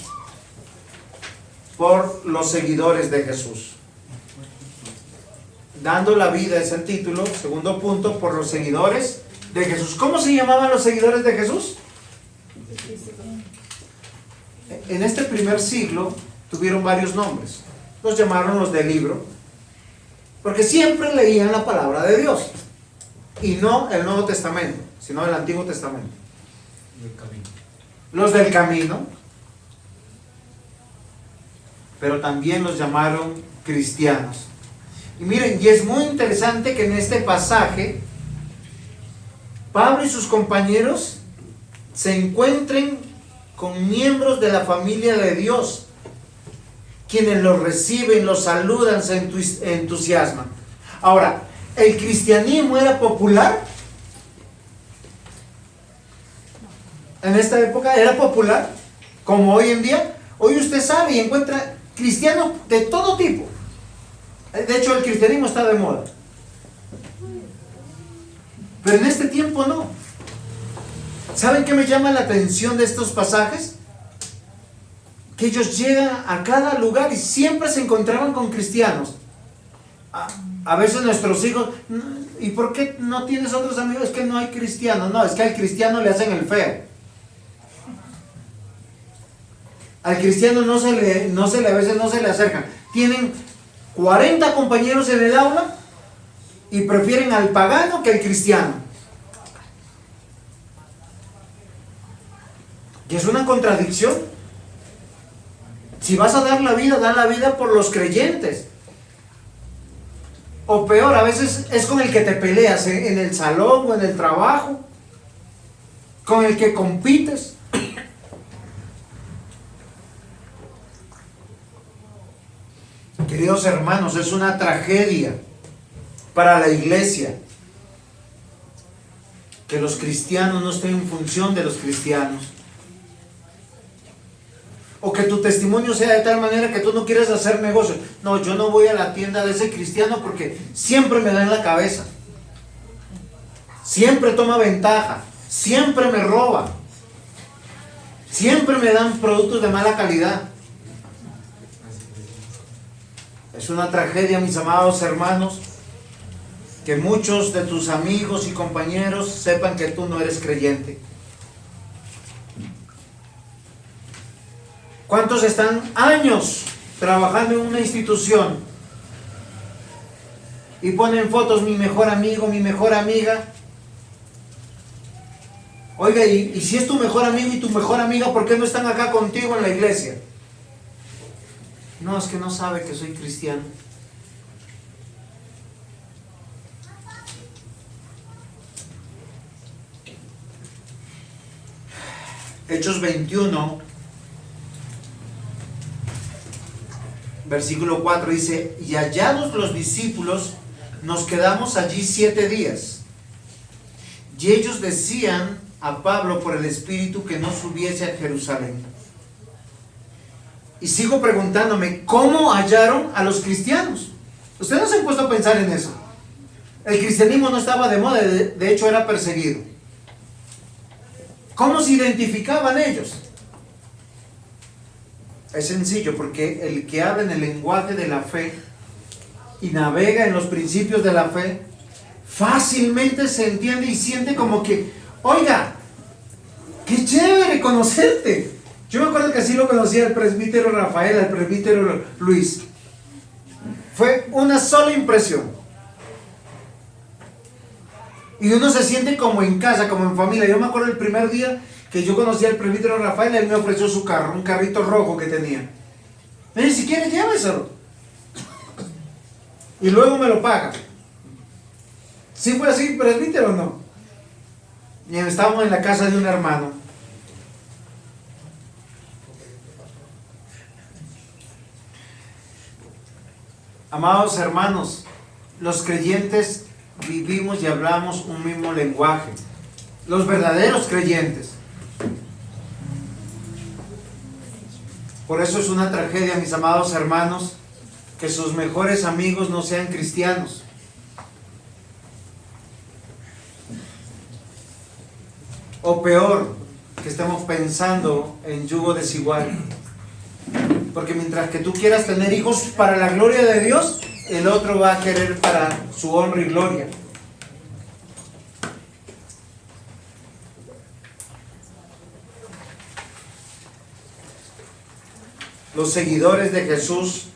por los seguidores de Jesús. Dando la vida es el título. Segundo punto, por los seguidores de Jesús. ¿Cómo se llamaban los seguidores de Jesús? En este primer siglo tuvieron varios nombres. Los llamaron los del libro, porque siempre leían la palabra de Dios y no el Nuevo Testamento. sino del Antiguo Testamento. Del camino. Los del camino, pero también los llamaron cristianos. Y miren, y es muy interesante que en este pasaje Pablo y sus compañeros se encuentren con miembros de la familia de Dios, quienes los reciben, los saludan, se entusiasman. Ahora, ¿el cristianismo era popular? En esta época era popular, como hoy en día. Hoy usted sabe y encuentra cristianos de todo tipo. De hecho, el cristianismo está de moda. Pero en este tiempo no. ¿Saben qué me llama la atención de estos pasajes? Que ellos llegan a cada lugar y siempre se encontraban con cristianos. A veces nuestros hijos, ¿y por qué no tienes otros amigos? Es que no hay cristianos. No, es que al cristiano le hacen el feo. Al cristiano a veces no se le acercan. Tienen 40 compañeros en el aula y prefieren al pagano que al cristiano. Y es una contradicción. Si vas a dar la vida por los creyentes. O peor, a veces es con el que te peleas en el salón o en el trabajo, con el que compites. Queridos hermanos, es una tragedia para la iglesia que los cristianos no estén en función de los cristianos, o que tu testimonio sea de tal manera que tú no quieres hacer negocios. No, yo no voy a la tienda de ese cristiano porque siempre me da en la cabeza, siempre toma ventaja, siempre me roba, siempre me dan productos de mala calidad. Es una tragedia, mis amados hermanos, que muchos de tus amigos y compañeros sepan que tú no eres creyente. ¿Cuántos están años trabajando en una institución y ponen fotos, mi mejor amigo, mi mejor amiga? Oiga, y si es tu mejor amigo y tu mejor amiga, ¿por qué no están acá contigo en la iglesia? No, es que no sabe que soy cristiano. Hechos 21, versículo 4 dice: y hallados los discípulos, nos quedamos allí 7 días. Y ellos decían a Pablo por el Espíritu que no subiese a Jerusalén. Y sigo preguntándome, ¿cómo hallaron a los cristianos? ¿Ustedes no se han puesto a pensar en eso? El cristianismo no estaba de moda, de hecho era perseguido. ¿Cómo se identificaban ellos? Es sencillo, porque el que habla en el lenguaje de la fe y navega en los principios de la fe, fácilmente se entiende y siente como que, oiga, qué chévere conocerte. Yo me acuerdo que así lo conocía el presbítero Rafael, el presbítero Luis. Fue una sola impresión. Y uno se siente como en casa, como en familia. Yo me acuerdo el primer día que yo conocí al presbítero Rafael, él me ofreció su carro, un carrito rojo que tenía. Me dice, si quieres, lléveselo. Y luego me lo paga. ¿Sí fue así, presbítero o no? Y estábamos en la casa de un hermano. Amados hermanos, los creyentes vivimos y hablamos un mismo lenguaje. Los verdaderos creyentes. Por eso es una tragedia, mis amados hermanos, que sus mejores amigos no sean cristianos. O peor, que estemos pensando en yugo desigual. Porque mientras que tú quieras tener hijos para la gloria de Dios, el otro va a querer para su honra y gloria. Los seguidores de Jesús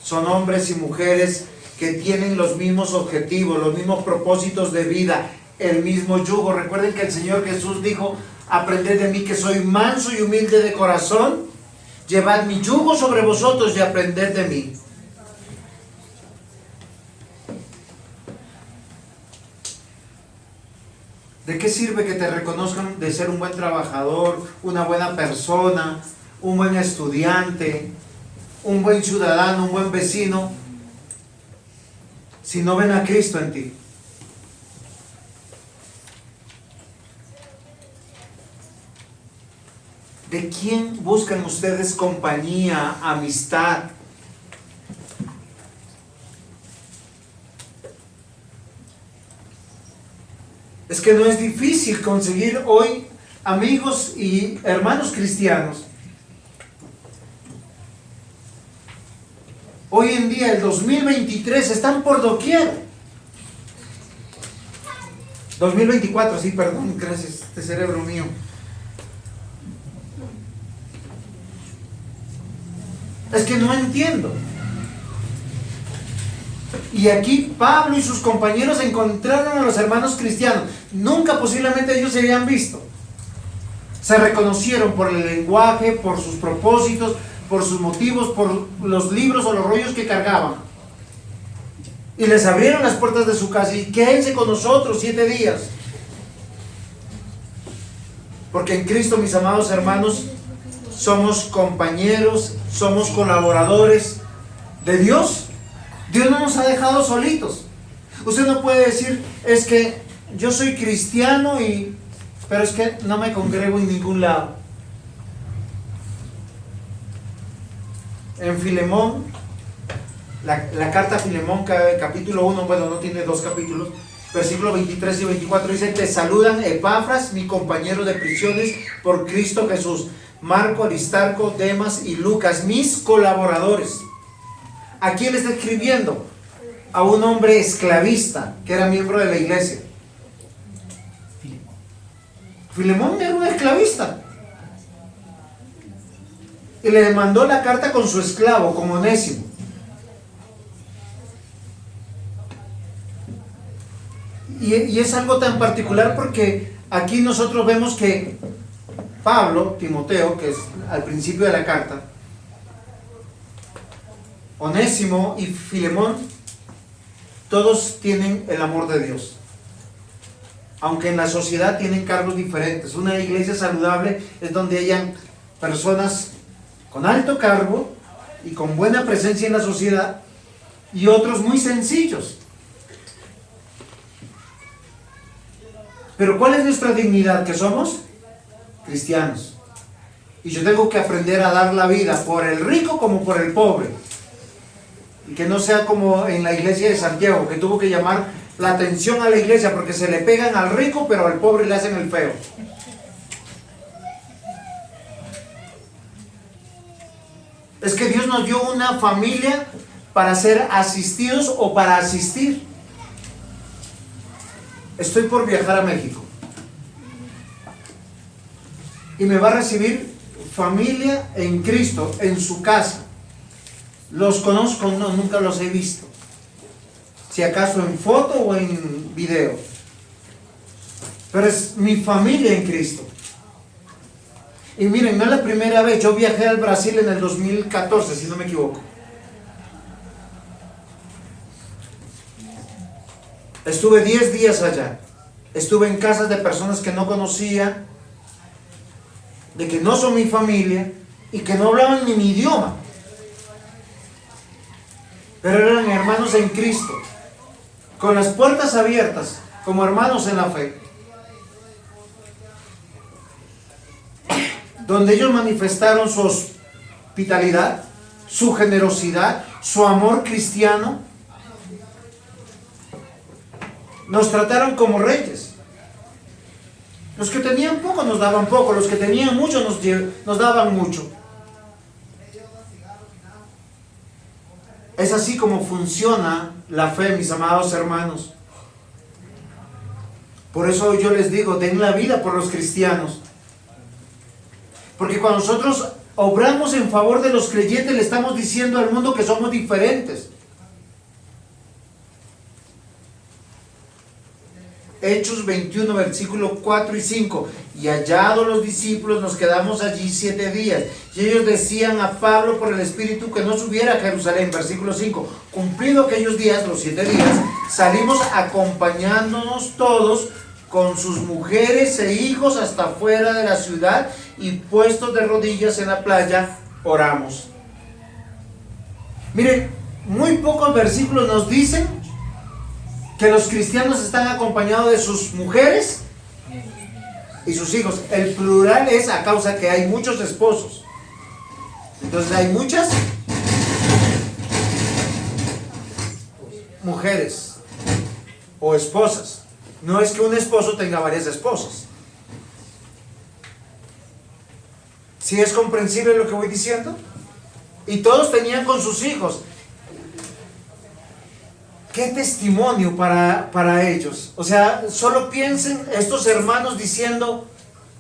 son hombres y mujeres que tienen los mismos objetivos, los mismos propósitos de vida, el mismo yugo. Recuerden que el Señor Jesús dijo: aprended de mí que soy manso y humilde de corazón, llevad mi yugo sobre vosotros y aprended de mí. ¿De qué sirve que te reconozcan de ser un buen trabajador, una buena persona, un buen estudiante, un buen ciudadano, un buen vecino, si no ven a Cristo en ti? ¿De quién buscan ustedes compañía, amistad? Es que no es difícil conseguir hoy amigos y hermanos cristianos. Hoy en día, el 2023, están por doquier. 2024, sí, perdón, gracias, este cerebro mío. Es que no entiendo. Y aquí Pablo y sus compañeros encontraron a los hermanos cristianos. Nunca posiblemente ellos se habían visto. Se reconocieron por el lenguaje, por sus propósitos, por sus motivos, por los libros o los rollos que cargaban. Y les abrieron las puertas de su casa y quédense con nosotros 7 días. Porque en Cristo, mis amados hermanos, somos compañeros, somos colaboradores de Dios. Dios no nos ha dejado solitos. Usted no puede decir: es que yo soy cristiano, pero es que no me congrego en ningún lado. En Filemón, la carta a Filemón, capítulo 1, bueno, no tiene 2 capítulos, versículos 23 y 24, dice: te saludan Epafras, mi compañero de prisiones por Cristo Jesús, Marco, Aristarco, Demas y Lucas, mis colaboradores. ¿A quién le está escribiendo? A un hombre esclavista que era miembro de la iglesia. Filemón era un esclavista. Y le mandó la carta con su esclavo, con Onésimo. Y es algo tan particular porque aquí nosotros vemos que Pablo, Timoteo, que es al principio de la carta, Onésimo y Filemón, todos tienen el amor de Dios. Aunque en la sociedad tienen cargos diferentes. Una iglesia saludable es donde hayan personas con alto cargo y con buena presencia en la sociedad, y otros muy sencillos. Pero ¿cuál es nuestra dignidad? Que somos cristianos. Y yo tengo que aprender a dar la vida por el rico como por el pobre. Y que no sea como en la iglesia de Santiago, que tuvo que llamar la atención a la iglesia porque se le pegan al rico, pero al pobre le hacen el feo. Es que Dios nos dio una familia para ser asistidos o para asistir. Estoy por viajar a México y me va a recibir familia en Cristo, en su casa. ¿Los conozco? No, nunca los he visto. Si acaso en foto o en video. Pero es mi familia en Cristo. Y miren, no es la primera vez. Yo viajé al Brasil en el 2014, si no me equivoco. Estuve 10 días allá. Estuve en casas de personas que no conocía, de que no son mi familia y que no hablaban ni mi idioma. Pero eran hermanos en Cristo, con las puertas abiertas, como hermanos en la fe. Donde ellos manifestaron su hospitalidad, su generosidad, su amor cristiano. Nos trataron como reyes. Los que tenían poco nos daban poco, los que tenían mucho nos daban mucho. Es así como funciona la fe, mis amados hermanos. Por eso yo les digo, den la vida por los cristianos. Porque cuando nosotros obramos en favor de los creyentes, le estamos diciendo al mundo que somos diferentes. Hechos 21, versículos 4 y 5. Y hallados los discípulos, nos quedamos allí 7 días. Y ellos decían a Pablo por el Espíritu que no subiera a Jerusalén. Versículo 5. Cumplido aquellos días, los 7 días, salimos acompañándonos todos con sus mujeres e hijos hasta fuera de la ciudad, y puestos de rodillas en la playa, oramos. Miren, muy pocos versículos nos dicen que los cristianos están acompañados de sus mujeres y sus hijos. El plural es a causa que hay muchos esposos. Entonces hay muchas mujeres o esposas. No es que un esposo tenga varias esposas. ¿Sí es comprensible lo que voy diciendo? Y todos tenían con sus hijos. ¿Qué testimonio para ellos? O sea, solo piensen estos hermanos diciendo: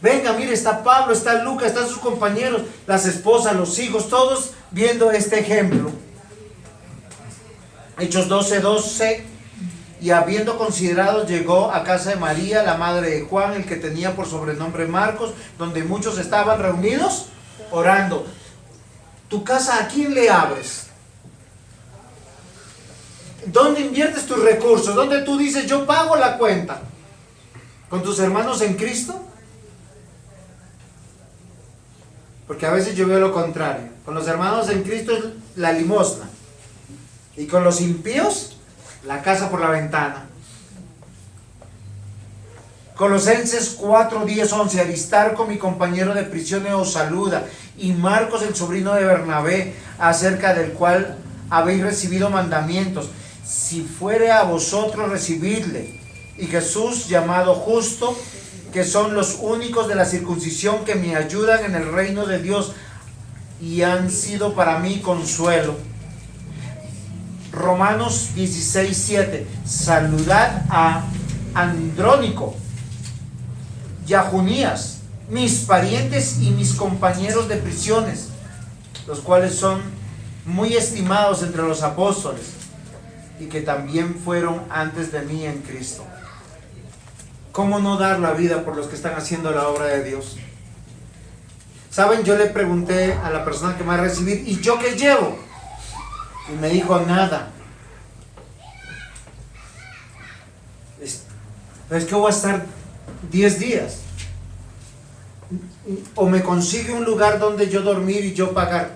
venga, mire, está Pablo, está Lucas, están sus compañeros, las esposas, los hijos, todos viendo este ejemplo. Hechos 12:12. Y habiendo considerado, llegó a casa de María, la madre de Juan, el que tenía por sobrenombre Marcos, donde muchos estaban reunidos orando. ¿Tu casa a quién le abres? ¿Dónde inviertes tus recursos? ¿Dónde tú dices yo pago la cuenta? ¿Con tus hermanos en Cristo? Porque a veces yo veo lo contrario. Con los hermanos en Cristo es la limosna, y con los impíos la casa por la ventana. Colosenses 4, 10, 11. Aristarco, mi compañero de prisión, os saluda, y Marcos, el sobrino de Bernabé, acerca del cual habéis recibido mandamientos. Si fuere a vosotros, recibidle. Y Jesús, llamado Justo, que son los únicos de la circuncisión que me ayudan en el reino de Dios y han sido para mí consuelo. Romanos 16, 7. Saludad a Andrónico y a Junías, mis parientes y mis compañeros de prisiones, los cuales son muy estimados entre los apóstoles y que también fueron antes de mí en Cristo. ¿Cómo no dar la vida por los que están haciendo la obra de Dios? Saben, yo le pregunté a la persona que me va a recibir: ¿y yo qué llevo? Y me dijo: nada. Es que voy a estar 10 días. O me consigue un lugar donde yo dormir y yo pagar.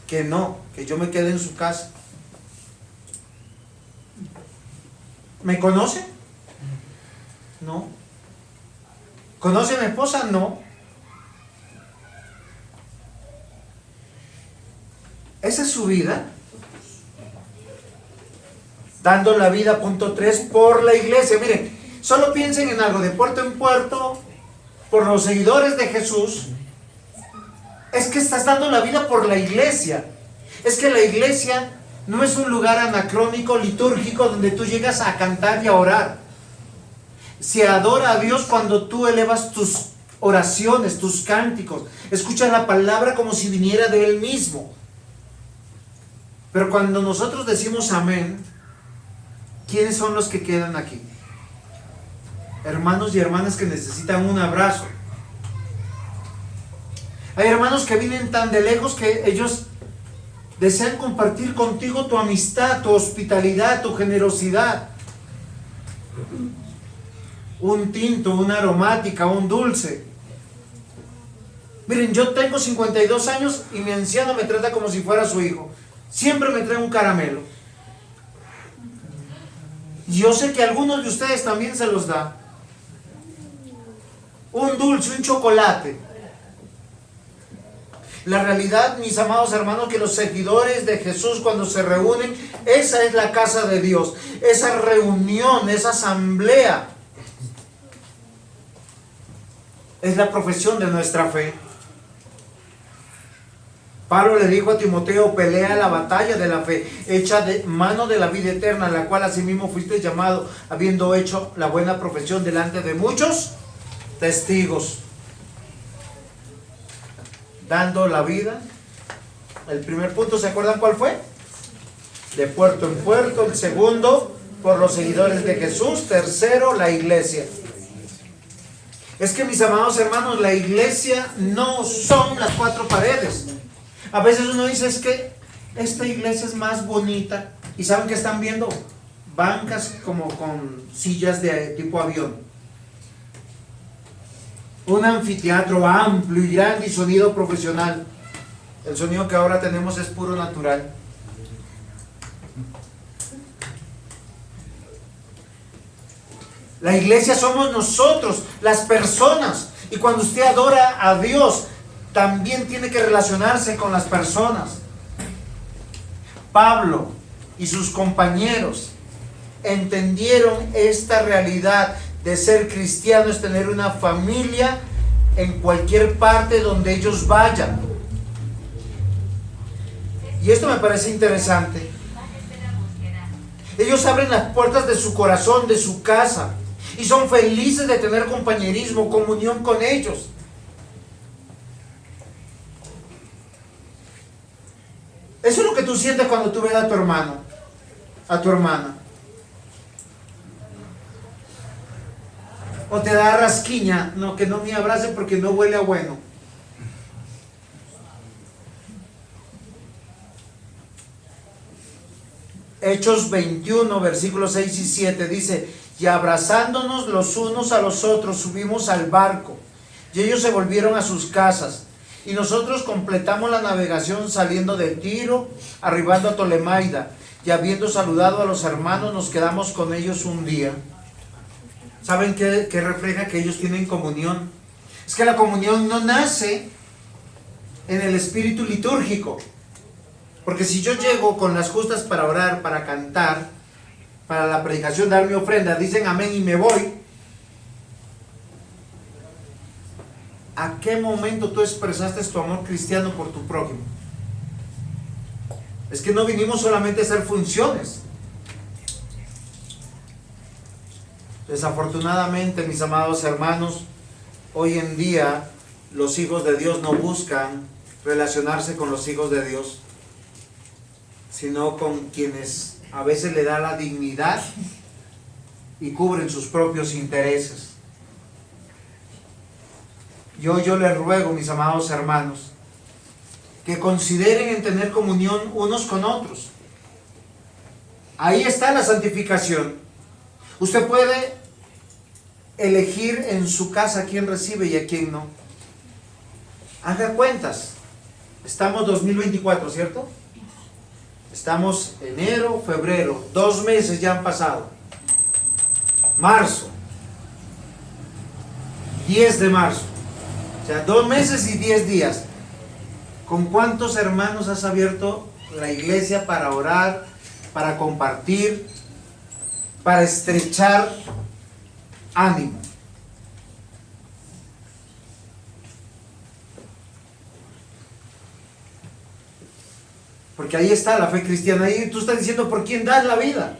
Que no, que yo me quede en su casa. ¿Me conoce? No. ¿Conoce a mi esposa? No. ¿Esa es su vida? Dando la vida, punto 3, por la iglesia. Miren, solo piensen en algo, de puerto en puerto, por los seguidores de Jesús. Es que estás dando la vida por la iglesia. Es que la iglesia no es un lugar anacrónico, litúrgico, donde tú llegas a cantar y a orar. Se adora a Dios cuando tú elevas tus oraciones, tus cánticos. Escuchas la palabra como si viniera de Él mismo. Pero cuando nosotros decimos amén, ¿quiénes son los que quedan aquí? Hermanos y hermanas que necesitan un abrazo. Hay hermanos que vienen tan de lejos que ellos desean compartir contigo tu amistad, tu hospitalidad, tu generosidad. Un tinto, una aromática, un dulce. Miren, yo tengo 52 años y mi anciano me trata como si fuera su hijo. Siempre me trae un caramelo. Yo sé que algunos de ustedes también se los da. Un dulce, un chocolate. La realidad, mis amados hermanos, que los seguidores de Jesús, cuando se reúnen, esa es la casa de Dios. Esa reunión, esa asamblea, es la profesión de nuestra fe. Pablo le dijo a Timoteo: pelea la batalla de la fe, echa de mano de la vida eterna, la cual asimismo fuiste llamado, habiendo hecho la buena profesión delante de muchos testigos. Dando la vida. El primer punto, ¿se acuerdan cuál fue? De puerto en puerto. El segundo, por los seguidores de Jesús. Tercero, la iglesia. Es que, mis amados hermanos, la iglesia no son las cuatro paredes. A veces uno dice, es que esta iglesia es más bonita. ¿Y saben que están viendo? Bancas como con sillas de tipo avión. Un anfiteatro amplio y grande y sonido profesional. El sonido que ahora tenemos es puro natural. La iglesia somos nosotros, las personas. Y cuando usted adora a Dios, también tiene que relacionarse con las personas. Pablo y sus compañeros entendieron esta realidad de ser cristiano, es tener una familia en cualquier parte donde ellos vayan. Y esto me parece interesante. Ellos abren las puertas de su corazón, de su casa, y son felices de tener compañerismo, comunión con ellos. Eso es lo que tú sientes cuando tú ves a tu hermano, a tu hermana. O te da rasquiña, no, que no me abrace porque no huele a bueno. Hechos 21, versículos 6 y 7 dice: y abrazándonos los unos a los otros subimos al barco, y ellos se volvieron a sus casas, y nosotros completamos la navegación saliendo de Tiro, arribando a Tolemaida, y habiendo saludado a los hermanos nos quedamos con ellos un día. ¿Saben qué refleja que ellos tienen comunión? Es que la comunión no nace en el espíritu litúrgico. Porque si yo llego con las justas para orar, para cantar, para la predicación, dar mi ofrenda, dicen amén y me voy, ¿a qué momento tú expresaste tu amor cristiano por tu prójimo? Es que no vinimos solamente a hacer funciones. Desafortunadamente, mis amados hermanos, hoy en día los hijos de Dios no buscan relacionarse con los hijos de Dios, sino con quienes a veces le da la dignidad y cubren sus propios intereses. Yo les ruego, mis amados hermanos, que consideren en tener comunión unos con otros. Ahí está la santificación. Usted puede elegir en su casa a quién recibe y a quién no. Haga cuentas. Estamos 2024, ¿cierto? Estamos enero, febrero, 2 meses ya han pasado. Marzo, 10 de marzo. O sea, 2 meses y 10 días. ¿Con cuántos hermanos has abierto la iglesia para orar, para compartir, para estrechar ánimo? Porque ahí está la fe cristiana. Ahí tú estás diciendo por quién das la vida.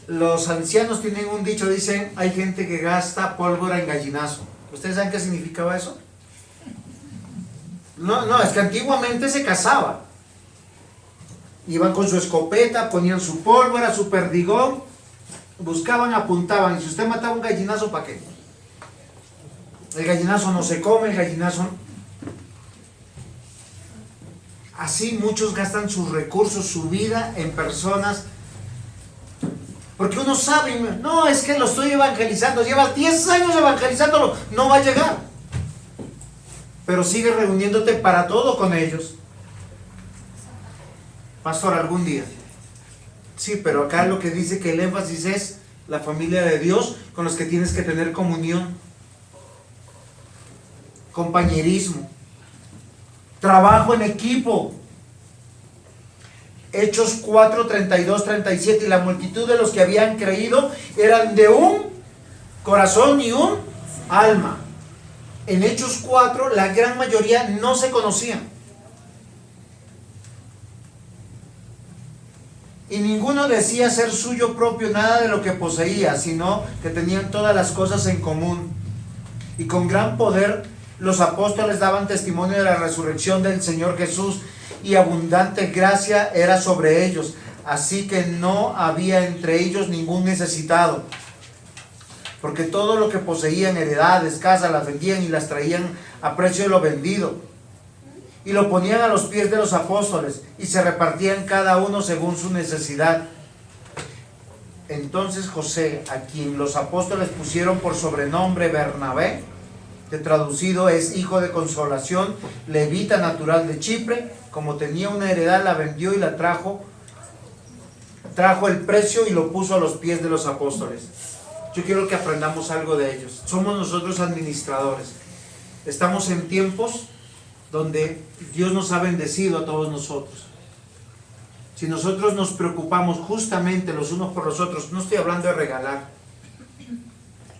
Los ancianos tienen un dicho, dicen, hay gente que gasta pólvora en gallinazo. ¿Ustedes saben qué significaba eso? No, es que antiguamente se cazaba. Iban con su escopeta, ponían su pólvora, su perdigón, buscaban, apuntaban. Y si usted mataba un gallinazo, ¿para qué? El gallinazo no se come, el gallinazo... Así muchos gastan sus recursos, su vida en personas, porque uno sabe, no, es que lo estoy evangelizando, llevas 10 años evangelizándolo, no va a llegar. Pero sigue reuniéndote para todo con ellos. Pastor, algún día. Sí, pero acá lo que dice que el énfasis es la familia de Dios con los que tienes que tener comunión, compañerismo, trabajo en equipo. Hechos 4, 32, 37, y la multitud de los que habían creído eran de un corazón y un alma. En Hechos 4 la gran mayoría no se conocían. Y ninguno decía ser suyo propio nada de lo que poseía, sino que tenían todas las cosas en común. Y con gran poder Los apóstoles daban testimonio de la resurrección del Señor Jesús y abundante gracia era sobre ellos. Así que no había entre ellos ningún necesitado, porque todo lo que poseían, heredades, casas, las vendían y las traían a precio de lo vendido, y lo ponían a los pies de los apóstoles, y se repartían cada uno según su necesidad. Entonces José, a quien los apóstoles pusieron por sobrenombre Bernabé, que traducido es hijo de consolación, levita natural de Chipre, como tenía una heredad, la vendió y la trajo el precio y lo puso a los pies de los apóstoles. Yo quiero que aprendamos algo de ellos. Somos nosotros administradores. Estamos en tiempos donde Dios nos ha bendecido a todos nosotros. Si nosotros nos preocupamos justamente los unos por los otros, no estoy hablando de regalar,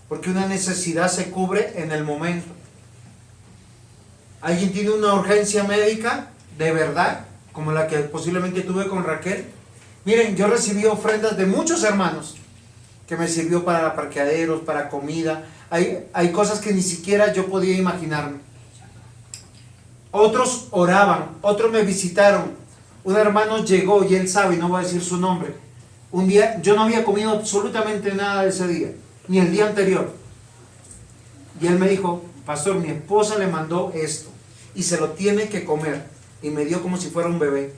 porque una necesidad se cubre en el momento. ¿Alguien tiene una urgencia médica de verdad, como la que posiblemente tuve con Raquel? Miren, yo recibí ofrendas de muchos hermanos, que me sirvió para parqueaderos, para comida. Hay cosas que ni siquiera yo podía imaginarme. Otros oraban, otros me visitaron. Un hermano llegó, y él sabe, y no voy a decir su nombre. Un día, yo no había comido absolutamente nada ese día, ni el día anterior. Y él me dijo: pastor, mi esposa le mandó esto, y se lo tiene que comer. Y me dio como si fuera un bebé.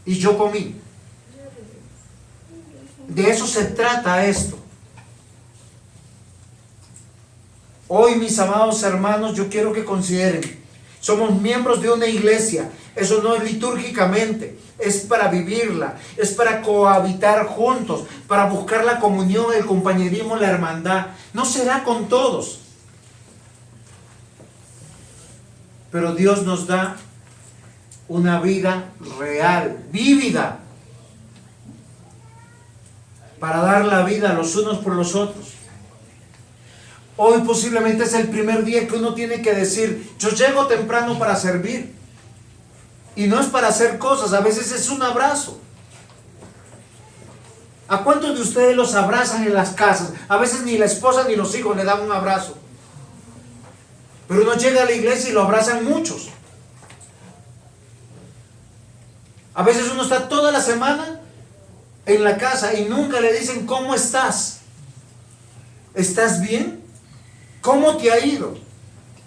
Y yo comí. De eso se trata esto. Hoy, mis amados hermanos, yo quiero que consideren, somos miembros de una iglesia. Eso no es litúrgicamente, es para vivirla, es para cohabitar juntos, para buscar la comunión, el compañerismo, la hermandad. No será con todos, pero Dios nos da una vida real, vívida, para dar la vida los unos por los otros. Hoy posiblemente es el primer día que uno tiene que decir: yo llego temprano para servir. Y no es para hacer cosas, a veces es un abrazo. ¿A cuántos de ustedes los abrazan en las casas? A veces ni la esposa ni los hijos le dan un abrazo. Pero uno llega a la iglesia y lo abrazan muchos. A veces uno está toda la semana en la casa y nunca le dicen: ¿cómo estás? ¿Estás bien? ¿Cómo te ha ido?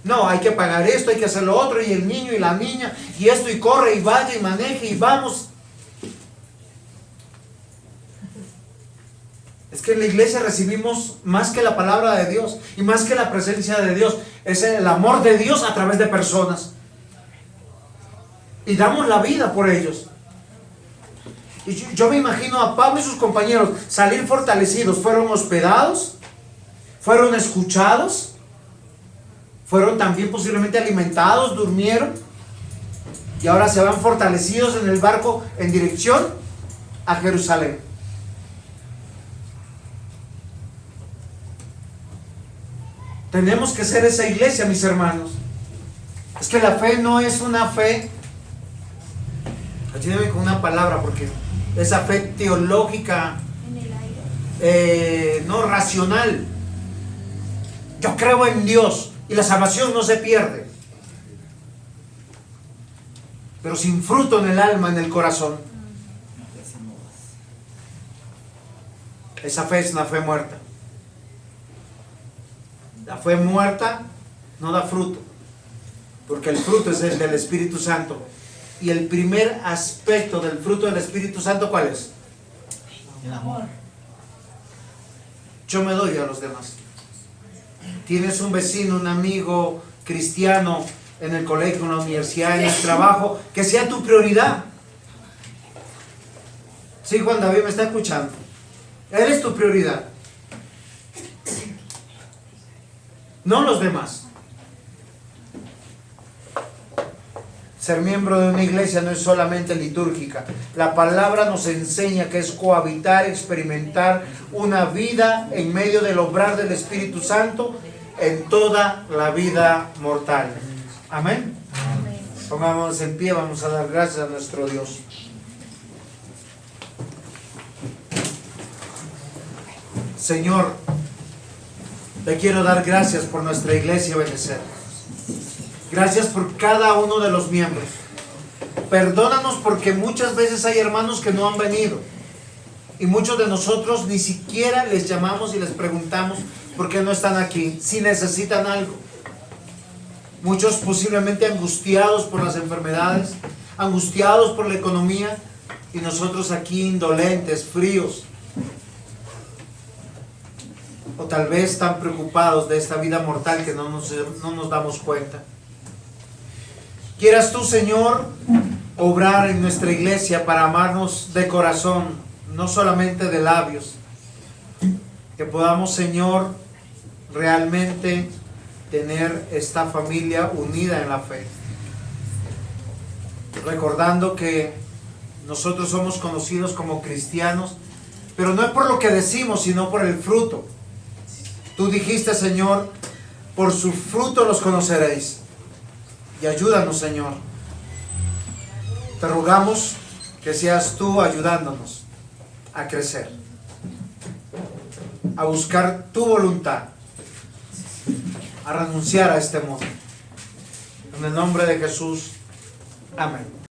No, hay que pagar esto, hay que hacer lo otro, y el niño y la niña, y esto, y corre, y vaya, y maneje, y vamos. Es que en la iglesia recibimos más que la palabra de Dios, y más que la presencia de Dios, es el amor de Dios a través de personas. Y damos la vida por ellos. Y yo me imagino a Pablo y sus compañeros salir fortalecidos. Fueron hospedados, fueron escuchados, fueron también posiblemente alimentados, durmieron, y ahora se van fortalecidos en el barco en dirección a Jerusalén. Tenemos que ser esa iglesia, mis hermanos. Es que la fe no es una fe, ayúdenme con una palabra, porque esa fe teológica, no racional. Yo creo en Dios y la salvación no se pierde, pero sin fruto en el alma, en el corazón, esa fe es una fe muerta. La fe muerta no da fruto, porque el fruto es el del Espíritu Santo. Y el primer aspecto del fruto del Espíritu Santo, ¿cuál es? El amor. Yo me doy a los demás. Tienes un vecino, un amigo cristiano en el colegio, en la universidad, en el trabajo, que sea tu prioridad. Sí, Juan David me está escuchando. Eres tu prioridad, no los demás. Ser miembro de una iglesia no es solamente litúrgica. La palabra nos enseña que es cohabitar, experimentar una vida en medio del obrar del Espíritu Santo en toda la vida mortal. Amén. Pongámonos en pie, vamos a dar gracias a nuestro Dios. Señor, Te quiero dar gracias por nuestra iglesia Benecer. Gracias por cada uno de los miembros. Perdónanos porque muchas veces hay hermanos que no han venido. Y muchos de nosotros ni siquiera les llamamos y les preguntamos por qué no están aquí, si necesitan algo. Muchos posiblemente angustiados por las enfermedades, angustiados por la economía, y nosotros aquí indolentes, fríos, o tal vez tan preocupados de esta vida mortal que no nos damos cuenta. Quieras tú, Señor, obrar en nuestra iglesia para amarnos de corazón, no solamente de labios. Que podamos, Señor, realmente tener esta familia unida en la fe. Recordando que nosotros somos conocidos como cristianos, pero no es por lo que decimos, sino por el fruto. Tú dijiste, Señor, por su fruto los conoceréis. Y ayúdanos, Señor. Te rogamos que seas tú ayudándonos a crecer, a buscar tu voluntad, a renunciar a este mundo. En el nombre de Jesús, amén.